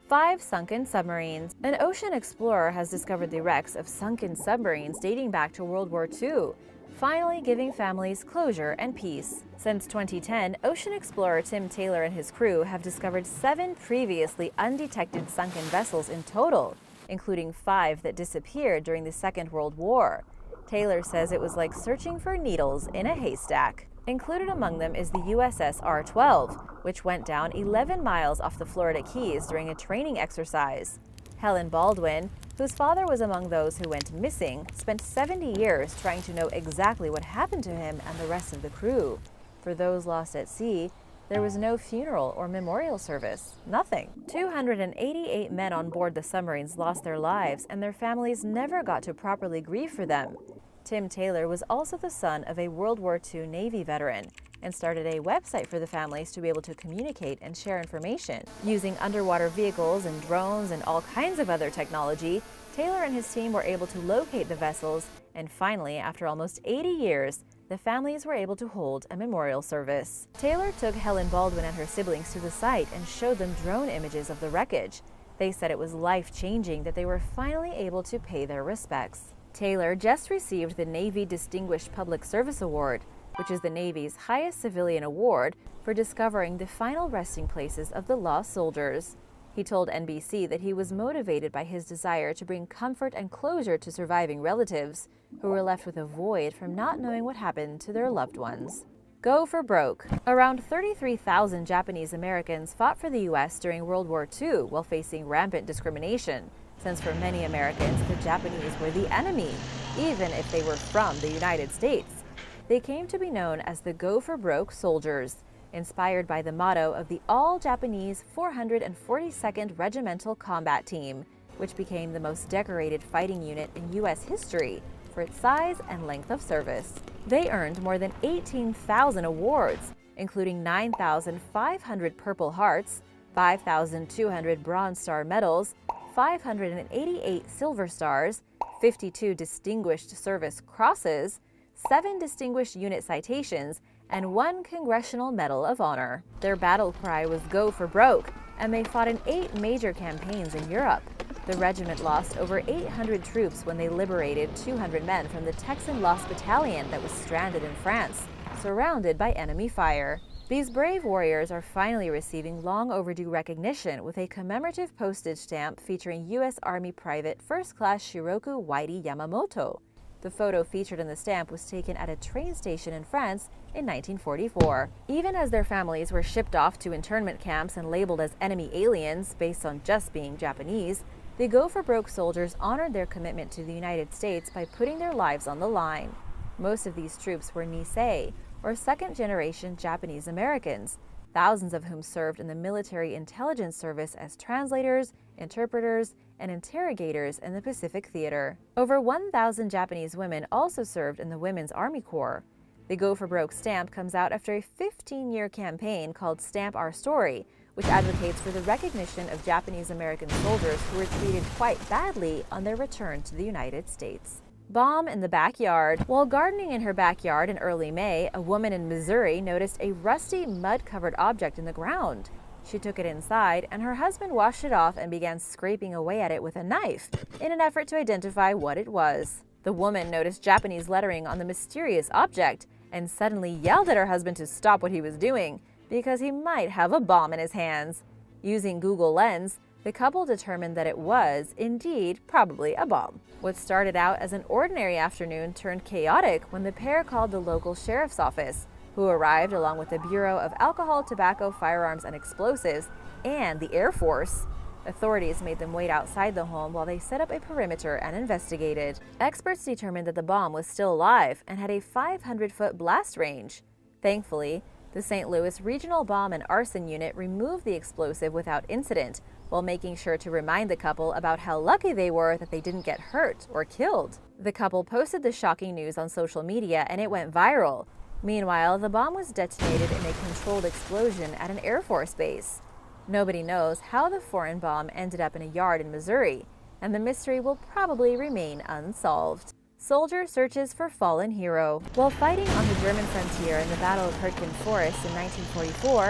5 sunken submarines. An ocean explorer has discovered the wrecks of sunken submarines dating back to World War II, finally giving families closure and peace. Since 2010, ocean explorer Tim Taylor and his crew have discovered 7 previously undetected sunken vessels in total, including 5 that disappeared during the Second World War. Taylor says it was like searching for needles in a haystack. Included among them is the USS R-12, which went down 11 miles off the Florida Keys during a training exercise. Helen Baldwin, whose father was among those who went missing, spent 70 years trying to know exactly what happened to him and the rest of the crew. For those lost at sea, there was no funeral or memorial service. Nothing. 288 men on board the submarines lost their lives, and their families never got to properly grieve for them. Tim Taylor was also the son of a World War II Navy veteran and started a website for the families to be able to communicate and share information. Using underwater vehicles and drones and all kinds of other technology, Taylor and his team were able to locate the vessels, and finally, after almost 80 years, the families were able to hold a memorial service. Taylor took Helen Baldwin and her siblings to the site and showed them drone images of the wreckage. They said it was life-changing that they were finally able to pay their respects. Taylor just received the Navy Distinguished Public Service Award, which is the Navy's highest civilian award for discovering the final resting places of the lost soldiers. He told NBC that he was motivated by his desire to bring comfort and closure to surviving relatives who were left with a void from not knowing what happened to their loved ones. Go for broke. Around 33,000 Japanese Americans fought for the U.S. during World War II while facing rampant discrimination, since for many Americans, the Japanese were the enemy, even if they were from the United States. They came to be known as the Go for Broke soldiers, inspired by the motto of the all-Japanese 442nd Regimental Combat Team, which became the most decorated fighting unit in U.S. history for its size and length of service. They earned more than 18,000 awards, including 9,500 Purple Hearts, 5,200 Bronze Star medals, 588 Silver Stars, 52 Distinguished Service Crosses, 7 Distinguished Unit citations, and 1 Congressional Medal of Honor. Their battle cry was "Go for broke," and they fought in 8 major campaigns in Europe. The regiment lost over 800 troops when they liberated 200 men from the Texan Lost Battalion that was stranded in France, surrounded by enemy fire. These brave warriors are finally receiving long overdue recognition with a commemorative postage stamp featuring U.S. Army Private First Class Shiroku Whitey Yamamoto. The photo featured in the stamp was taken at a train station in France in 1944. Even as their families were shipped off to internment camps and labeled as enemy aliens based on just being Japanese, the Go for Broke soldiers honored their commitment to the United States by putting their lives on the line. Most of these troops were Nisei, or second-generation Japanese Americans, thousands of whom served in the military intelligence service as translators, interpreters, and interrogators in the Pacific Theater. Over 1,000 Japanese women also served in the Women's Army Corps. The Go for Broke stamp comes out after a 15-year campaign called Stamp Our Story, which advocates for the recognition of Japanese American soldiers who were treated quite badly on their return to the United States. Bomb in the backyard. While gardening in her backyard in early May, a woman in Missouri noticed a rusty, mud-covered object in the ground. She took it inside, and her husband washed it off and began scraping away at it with a knife in an effort to identify what it was. The woman noticed Japanese lettering on the mysterious object and suddenly yelled at her husband to stop what he was doing because he might have a bomb in his hands. Using Google Lens, the couple determined that it was, indeed, probably a bomb. What started out as an ordinary afternoon turned chaotic when the pair called the local sheriff's office, who arrived along with the Bureau of Alcohol, Tobacco, Firearms, and Explosives and the Air Force. Authorities made them wait outside the home while they set up a perimeter and investigated. Experts determined that the bomb was still alive and had a 500-foot blast range. Thankfully, the St. Louis Regional Bomb and Arson Unit removed the explosive without incident, while making sure to remind the couple about how lucky they were that they didn't get hurt or killed. The couple posted the shocking news on social media and it went viral. Meanwhile, the bomb was detonated in a controlled explosion at an Air Force base. Nobody knows how the foreign bomb ended up in a yard in Missouri, and the mystery will probably remain unsolved. Soldier searches for fallen hero. While fighting on the German frontier in the Battle of Hurtgen Forest in 1944,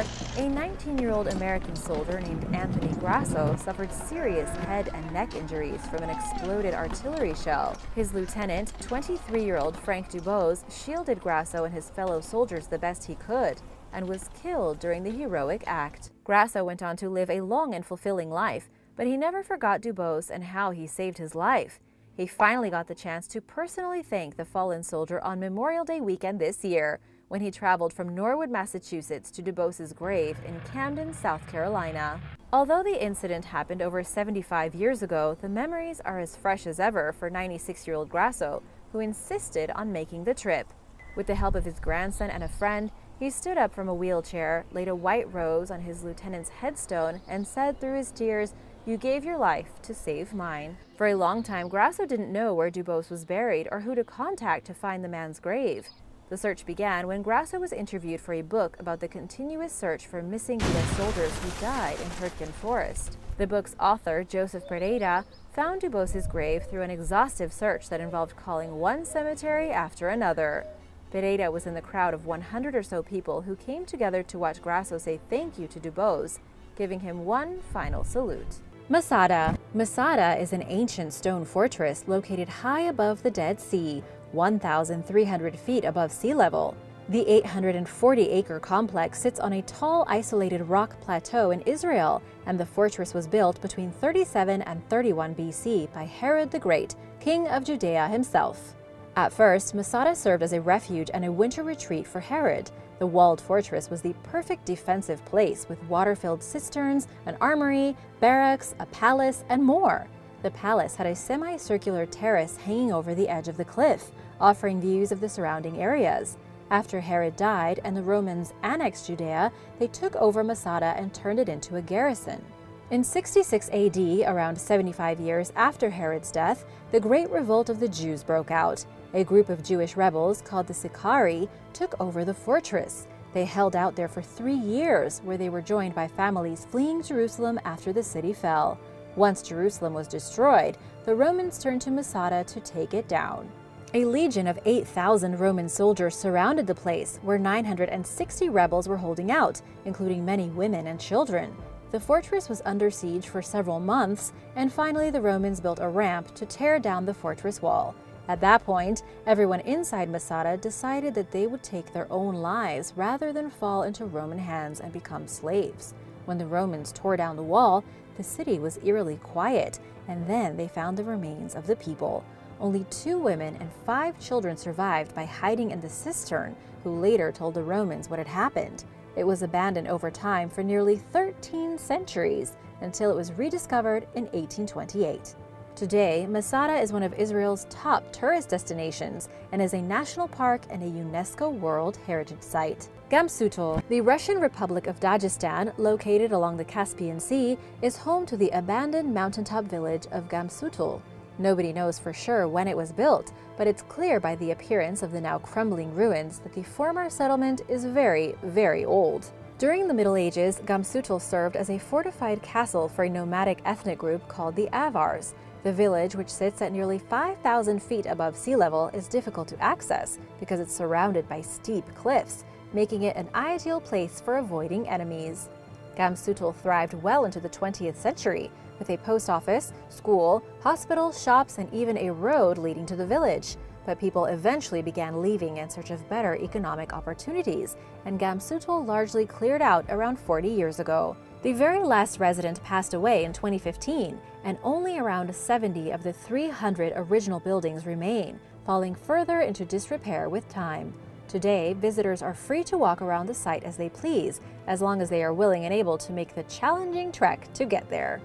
a 19-year-old American soldier named Anthony Grasso suffered serious head and neck injuries from an exploded artillery shell. His lieutenant, 23-year-old Frank Dubose, shielded Grasso and his fellow soldiers the best he could, and was killed during the heroic act. Grasso went on to live a long and fulfilling life, but he never forgot Dubose and how he saved his life. He finally got the chance to personally thank the fallen soldier on Memorial Day weekend this year, when he traveled from Norwood, Massachusetts to Dubose's grave in Camden, South Carolina. Although the incident happened over 75 years ago, the memories are as fresh as ever for 96-year-old Grasso, who insisted on making the trip. With the help of his grandson and a friend, he stood up from a wheelchair, laid a white rose on his lieutenant's headstone, and said through his tears, "You gave your life to save mine." For a long time, Grasso didn't know where Dubose was buried or who to contact to find the man's grave. The search began when Grasso was interviewed for a book about the continuous search for missing U.S. soldiers who died in Hurtgen Forest. The book's author, Joseph Pereira, found Dubose's grave through an exhaustive search that involved calling one cemetery after another. Pereira was in the crowd of 100 or so people who came together to watch Grasso say thank you to Dubose, giving him one final salute. Masada. Masada is an ancient stone fortress located high above the Dead Sea, 1,300 feet above sea level. The 840-acre complex sits on a tall, isolated rock plateau in Israel, and the fortress was built between 37 and 31 BC by Herod the Great, king of Judea himself. At first, Masada served as a refuge and a winter retreat for Herod. The walled fortress was the perfect defensive place with water-filled cisterns, an armory, barracks, a palace, and more. The palace had a semicircular terrace hanging over the edge of the cliff, offering views of the surrounding areas. After Herod died and the Romans annexed Judea, they took over Masada and turned it into a garrison. In 66 AD, around 75 years after Herod's death, the Great Revolt of the Jews broke out. A group of Jewish rebels called the Sicarii took over the fortress. They held out there for 3 years, where they were joined by families fleeing Jerusalem after the city fell. Once Jerusalem was destroyed, the Romans turned to Masada to take it down. A legion of 8,000 Roman soldiers surrounded the place, where 960 rebels were holding out, including many women and children. The fortress was under siege for several months, and finally the Romans built a ramp to tear down the fortress wall. At that point, everyone inside Masada decided that they would take their own lives rather than fall into Roman hands and become slaves. When the Romans tore down the wall, the city was eerily quiet, and then they found the remains of the people. Only 2 women and 5 children survived by hiding in the cistern, who later told the Romans what had happened. It was abandoned over time for nearly 13 centuries, until it was rediscovered in 1828. Today, Masada is one of Israel's top tourist destinations and is a national park and a UNESCO World Heritage Site. Gamsuto, the Russian Republic of Dagestan, located along the Caspian Sea, is home to the abandoned mountaintop village of Gamsuto. Nobody knows for sure when it was built, but it's clear by the appearance of the now crumbling ruins that the former settlement is very, very old. During the Middle Ages, Gamsuto served as a fortified castle for a nomadic ethnic group called the Avars. The village, which sits at nearly 5,000 feet above sea level, is difficult to access because it's surrounded by steep cliffs, making it an ideal place for avoiding enemies. Gamsuto thrived well into the 20th century, with a post office, school, hospital, shops, and even a road leading to the village. But people eventually began leaving in search of better economic opportunities, and Gamsuto largely cleared out around 40 years ago. The very last resident passed away in 2015, and only around 70 of the 300 original buildings remain, falling further into disrepair with time. Today, visitors are free to walk around the site as they please, as long as they are willing and able to make the challenging trek to get there.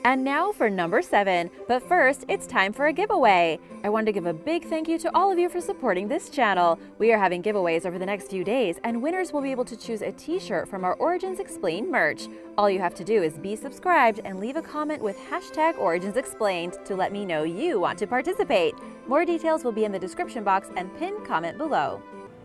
And now for number 7, but first, it's time for a giveaway. I want to give a big thank you to all of you for supporting this channel. We are having giveaways over the next few days, and winners will be able to choose a t-shirt from our Origins Explained merch. All you have to do is be subscribed and leave a comment with #OriginsExplained to let me know you want to participate. More details will be in the description box and pinned comment below.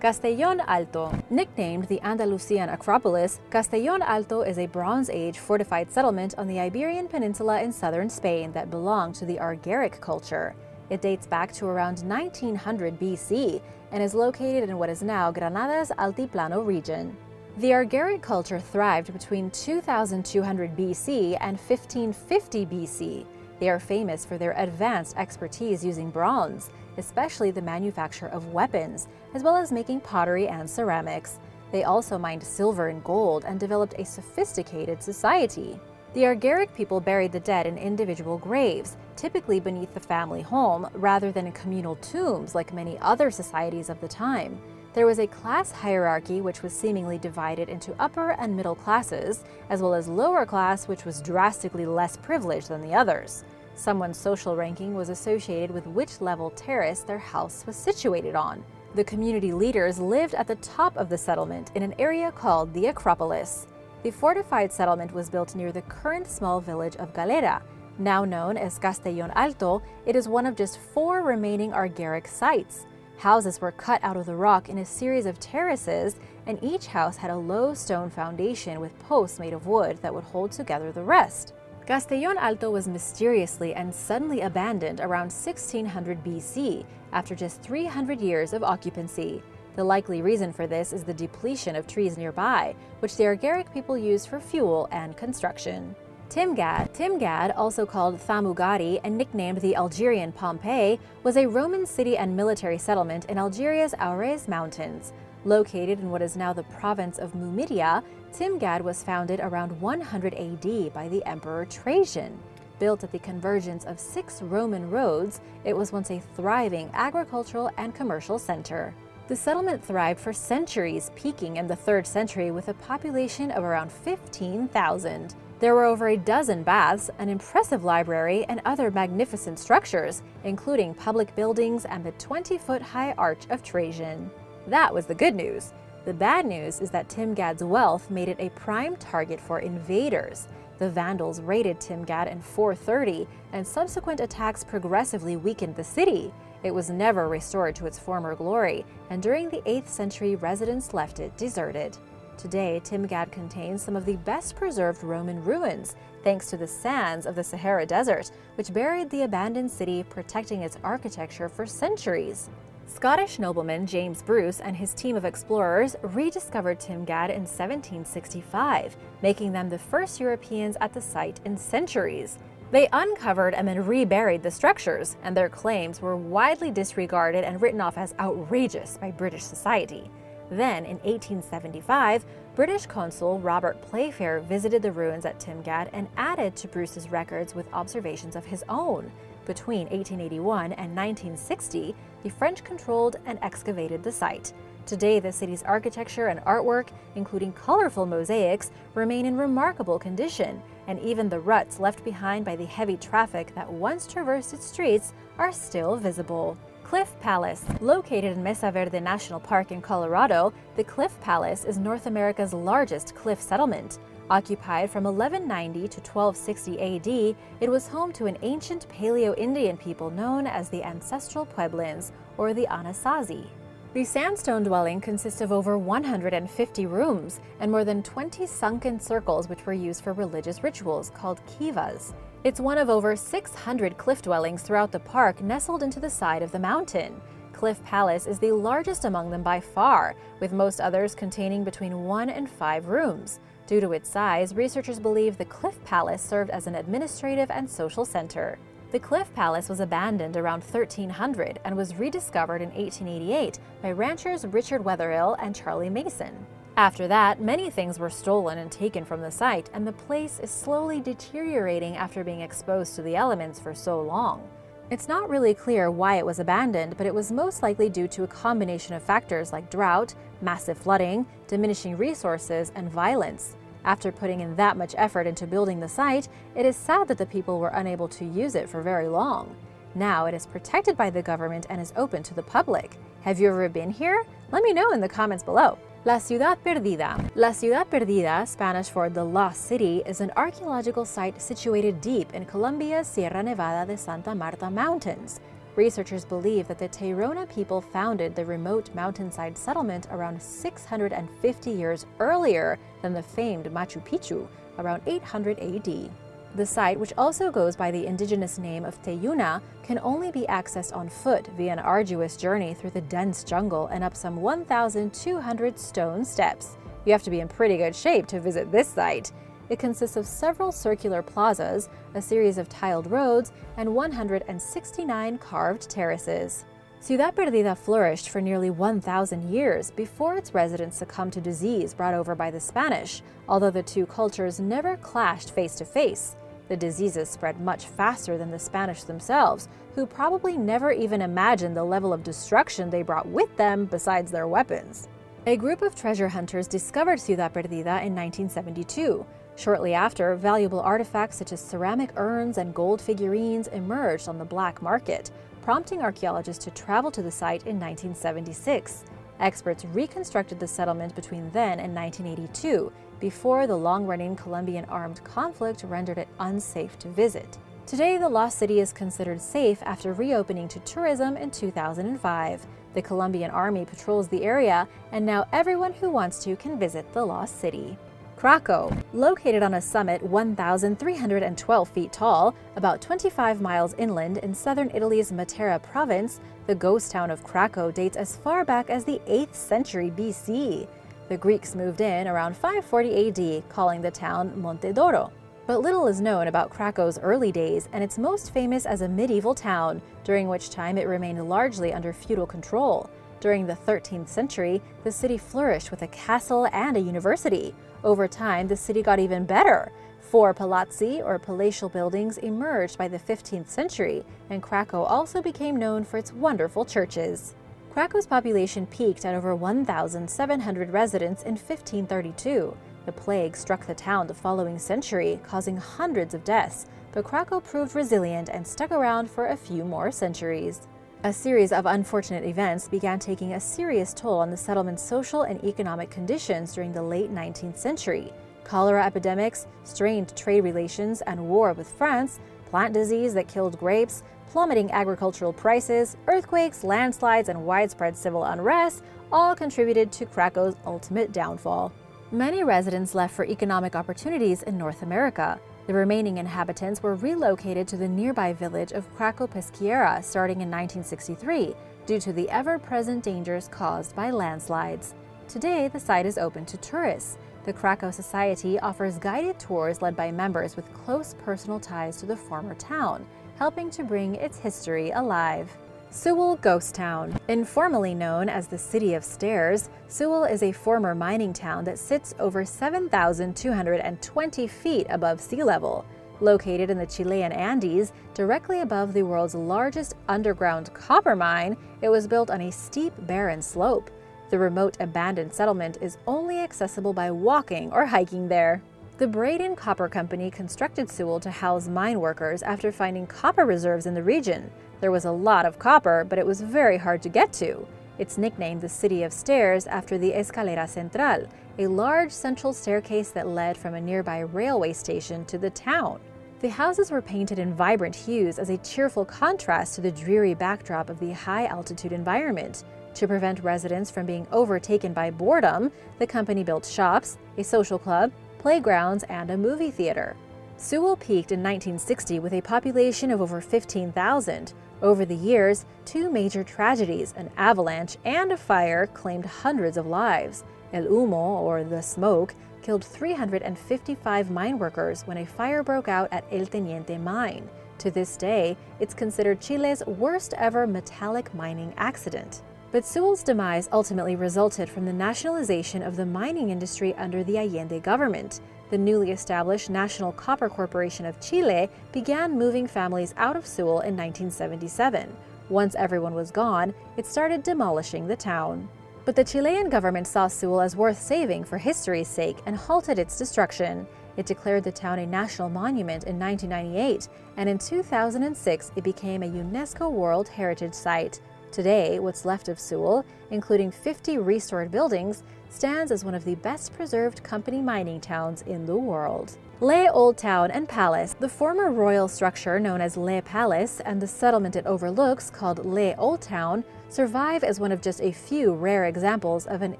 Caston Alto. Nicknamed the Andalusian Acropolis, Caston Alto is a Bronze Age fortified settlement on the Iberian Peninsula in southern Spain that belonged to the Argaric culture. It dates back to around 1900 BC and is located in what is now Granada's Altiplano region. The Argaric culture thrived between 2200 BC and 1550 BC. They are famous for their advanced expertise using bronze, especially the manufacture of weapons, as well as making pottery and ceramics. They also mined silver and gold and developed a sophisticated society. The Argaric people buried the dead in individual graves, typically beneath the family home, rather than in communal tombs like many other societies of the time. There was a class hierarchy which was seemingly divided into upper and middle classes, as well as lower class, which was drastically less privileged than the others. Someone's social ranking was associated with which level terrace their house was situated on. The community leaders lived at the top of the settlement in an area called the Acropolis. The fortified settlement was built near the current small village of Galera. Now known as Caston Alto, it is one of just 4 remaining Argaric sites. Houses were cut out of the rock in a series of terraces, and each house had a low stone foundation with posts made of wood that would hold together the rest. Caston Alto was mysteriously and suddenly abandoned around 1600 BC, after just 300 years of occupancy. The likely reason for this is the depletion of trees nearby, which the Argaric people used for fuel and construction. Timgad, also called Thamugari and nicknamed the Algerian Pompeii, was a Roman city and military settlement in Algeria's Aures Mountains. Located in what is now the province of Numidia, Timgad was founded around 100 AD by the Emperor Trajan. Built at the convergence of 6 Roman roads, it was once a thriving agricultural and commercial center. The settlement thrived for centuries, peaking in the 3rd century with a population of around 15,000. There were over a dozen baths, an impressive library, and other magnificent structures, including public buildings and the 20-foot-high Arch of Trajan. That was the good news. The bad news is that Timgad's wealth made it a prime target for invaders. The Vandals raided Timgad in 430, and subsequent attacks progressively weakened the city. It was never restored to its former glory, and during the 8th century, residents left it deserted. Today, Timgad contains some of the best preserved Roman ruins, thanks to the sands of the Sahara Desert, which buried the abandoned city, protecting its architecture for centuries. Scottish nobleman James Bruce and his team of explorers rediscovered Timgad in 1765, making them the first Europeans at the site in centuries. They uncovered and then reburied the structures, and their claims were widely disregarded and written off as outrageous by British society. Then, in 1875, British consul Robert Playfair visited the ruins at Timgad and added to Bruce's records with observations of his own. Between 1881 and 1960, the French controlled and excavated the site. Today, the city's architecture and artwork, including colorful mosaics, remain in remarkable condition, and even the ruts left behind by the heavy traffic that once traversed its streets are still visible. Cliff Palace. Located in Mesa Verde National Park in Colorado, the Cliff Palace is North America's largest cliff settlement. Occupied from 1190 to 1260 AD, it was home to an ancient Paleo-Indian people known as the Ancestral Pueblans, or the Anasazi. The sandstone dwelling consists of over 150 rooms and more than 20 sunken circles which were used for religious rituals, called kivas. It's one of over 600 cliff dwellings throughout the park nestled into the side of the mountain. Cliff Palace is the largest among them by far, with most others containing between 1 and 5 rooms. Due to its size, researchers believe the Cliff Palace served as an administrative and social center. The Cliff Palace was abandoned around 1300 and was rediscovered in 1888 by ranchers Richard Wetherill and Charlie Mason. After that, many things were stolen and taken from the site, and the place is slowly deteriorating after being exposed to the elements for so long. It's not really clear why it was abandoned, but it was most likely due to a combination of factors like drought, massive flooding, diminishing resources, and violence. After putting in that much effort into building the site, it is sad that the people were unable to use it for very long. Now it is protected by the government and is open to the public. Have you ever been here? Let me know in the comments below. La Ciudad Perdida. La Ciudad Perdida, Spanish for the Lost City, is an archaeological site situated deep in Colombia's Sierra Nevada de Santa Marta Mountains. Researchers believe that the Tairona people founded the remote mountainside settlement around 650 years earlier than the famed Machu Picchu, around 800 AD. The site, which also goes by the indigenous name of Teyuna, can only be accessed on foot via an arduous journey through the dense jungle and up some 1,200 stone steps. You have to be in pretty good shape to visit this site. It consists of several circular plazas, a series of tiled roads, and 169 carved terraces. Ciudad Perdida flourished for nearly 1,000 years before its residents succumbed to disease brought over by the Spanish, although the two cultures never clashed face to face. The diseases spread much faster than the Spanish themselves, who probably never even imagined the level of destruction they brought with them besides their weapons. A group of treasure hunters discovered Ciudad Perdida in 1972. Shortly after, valuable artifacts such as ceramic urns and gold figurines emerged on the black market, prompting archaeologists to travel to the site in 1976. Experts reconstructed the settlement between then and 1982, before the long-running Colombian armed conflict rendered it unsafe to visit. Today, the Lost City is considered safe after reopening to tourism in 2005. The Colombian Army patrols the area, and now everyone who wants to can visit the Lost City. Cocco. Located on a summit 1,312 feet tall, about 25 miles inland in southern Italy's Matera province, the ghost town of Cocco dates as far back as the 8th century BC. The Greeks moved in around 540 AD, calling the town Monte d'Oro. But little is known about Cocco's early days, and it's most famous as a medieval town, during which time it remained largely under feudal control. During the 13th century, the city flourished with a castle and a university. Over time, the city got even better. 4 palazzi, or palatial buildings, emerged by the 15th century, and Cocco also became known for its wonderful churches. Cocco's population peaked at over 1,700 residents in 1532. The plague struck the town the following century, causing hundreds of deaths, but Cocco proved resilient and stuck around for a few more centuries. A series of unfortunate events began taking a serious toll on the settlement's social and economic conditions during the late 19th century. Cholera epidemics, strained trade relations, and war with France, plant disease that killed grapes, plummeting agricultural prices, earthquakes, landslides, and widespread civil unrest all contributed to Cocco's ultimate downfall. Many residents left for economic opportunities in North America. The remaining inhabitants were relocated to the nearby village of Cocco Pesqueira starting in 1963 due to the ever-present dangers caused by landslides. Today, the site is open to tourists. The Krakow Society offers guided tours led by members with close personal ties to the former town, helping to bring its history alive. Sewell Ghost Town. Informally known as the City of Stairs, Sewell is a former mining town that sits over 7,220 feet above sea level. Located in the Chilean Andes, directly above the world's largest underground copper mine, it was built on a steep, barren slope. The remote abandoned settlement is only accessible by walking or hiking there. The Braden Copper Company constructed Sewell to house mine workers after finding copper reserves in the region. There was a lot of copper, but it was very hard to get to. It's nicknamed the City of Stairs after the Escalera Central, a large central staircase that led from a nearby railway station to the town. The houses were painted in vibrant hues as a cheerful contrast to the dreary backdrop of the high-altitude environment. To prevent residents from being overtaken by boredom, the company built shops, a social club, playgrounds, and a movie theater. Sewell peaked in 1960 with a population of over 15,000. Over the years, two major tragedies, an avalanche and a fire, claimed hundreds of lives. El Humo, or the smoke, killed 355 mine workers when a fire broke out at El Teniente mine. To this day, it's considered Chile's worst ever metallic mining accident. But Sewell's demise ultimately resulted from the nationalization of the mining industry under the Allende government. The newly established National Copper Corporation of Chile began moving families out of Sewell in 1977. Once everyone was gone, it started demolishing the town. But the Chilean government saw Sewell as worth saving for history's sake and halted its destruction. It declared the town a national monument in 1998, and in 2006 it became a UNESCO World Heritage Site. Today, what's left of Sewell, including 50 restored buildings, stands as one of the best preserved company mining towns in the world. Le Old Town and Palace. The former royal structure known as Le Palace and the settlement it overlooks, called Le Old Town, survive as one of just a few rare examples of an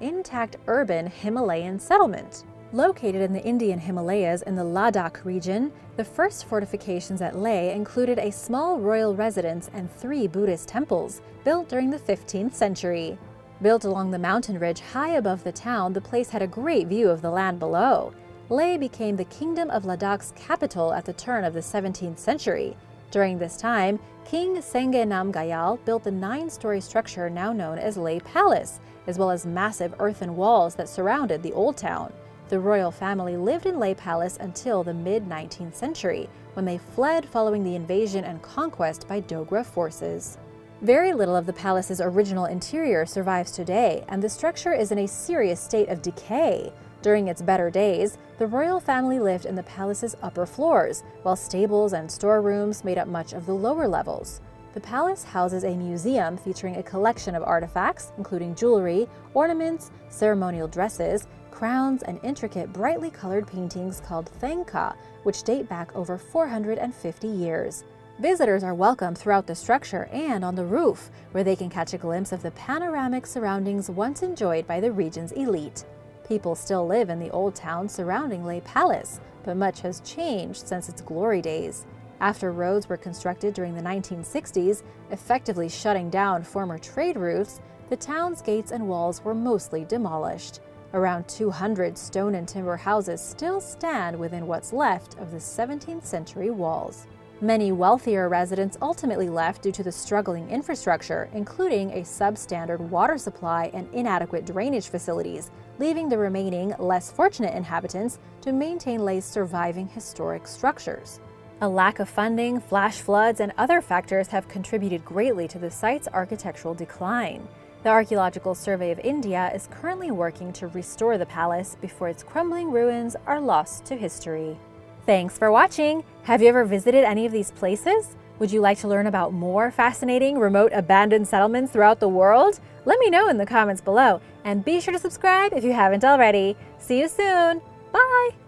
intact urban Himalayan settlement. Located in the Indian Himalayas in the Ladakh region, the first fortifications at Leh included a small royal residence and 3 Buddhist temples, built during the 15th century. Built along the mountain ridge high above the town, the place had a great view of the land below. Leh became the Kingdom of Ladakh's capital at the turn of the 17th century. During this time, King Senge Namgyal built the 9-story structure now known as Leh Palace, as well as massive earthen walls that surrounded the old town. The royal family lived in Leh Palace until the mid-19th century, when they fled following the invasion and conquest by Dogra forces. Very little of the palace's original interior survives today, and the structure is in a serious state of decay. During its better days, the royal family lived in the palace's upper floors, while stables and storerooms made up much of the lower levels. The palace houses a museum featuring a collection of artifacts, including jewelry, ornaments, ceremonial dresses, crowns, and intricate brightly colored paintings called Thenka, which date back over 450 years. Visitors are welcome throughout the structure and on the roof, where they can catch a glimpse of the panoramic surroundings once enjoyed by the region's elite. People still live in the old town surrounding Leh Palace, but much has changed since its glory days. After roads were constructed during the 1960s, effectively shutting down former trade routes, the town's gates and walls were mostly demolished. Around 200 stone and timber houses still stand within what's left of the 17th century walls. Many wealthier residents ultimately left due to the struggling infrastructure, including a substandard water supply and inadequate drainage facilities, leaving the remaining, less fortunate inhabitants to maintain Leh's surviving historic structures. A lack of funding, flash floods, and other factors have contributed greatly to the site's architectural decline. The Archaeological Survey of India is currently working to restore the palace before its crumbling ruins are lost to history. Thanks for watching! Have you ever visited any of these places? Would you like to learn about more fascinating remote abandoned settlements throughout the world? Let me know in the comments below, and be sure to subscribe if you haven't already. See you soon! Bye!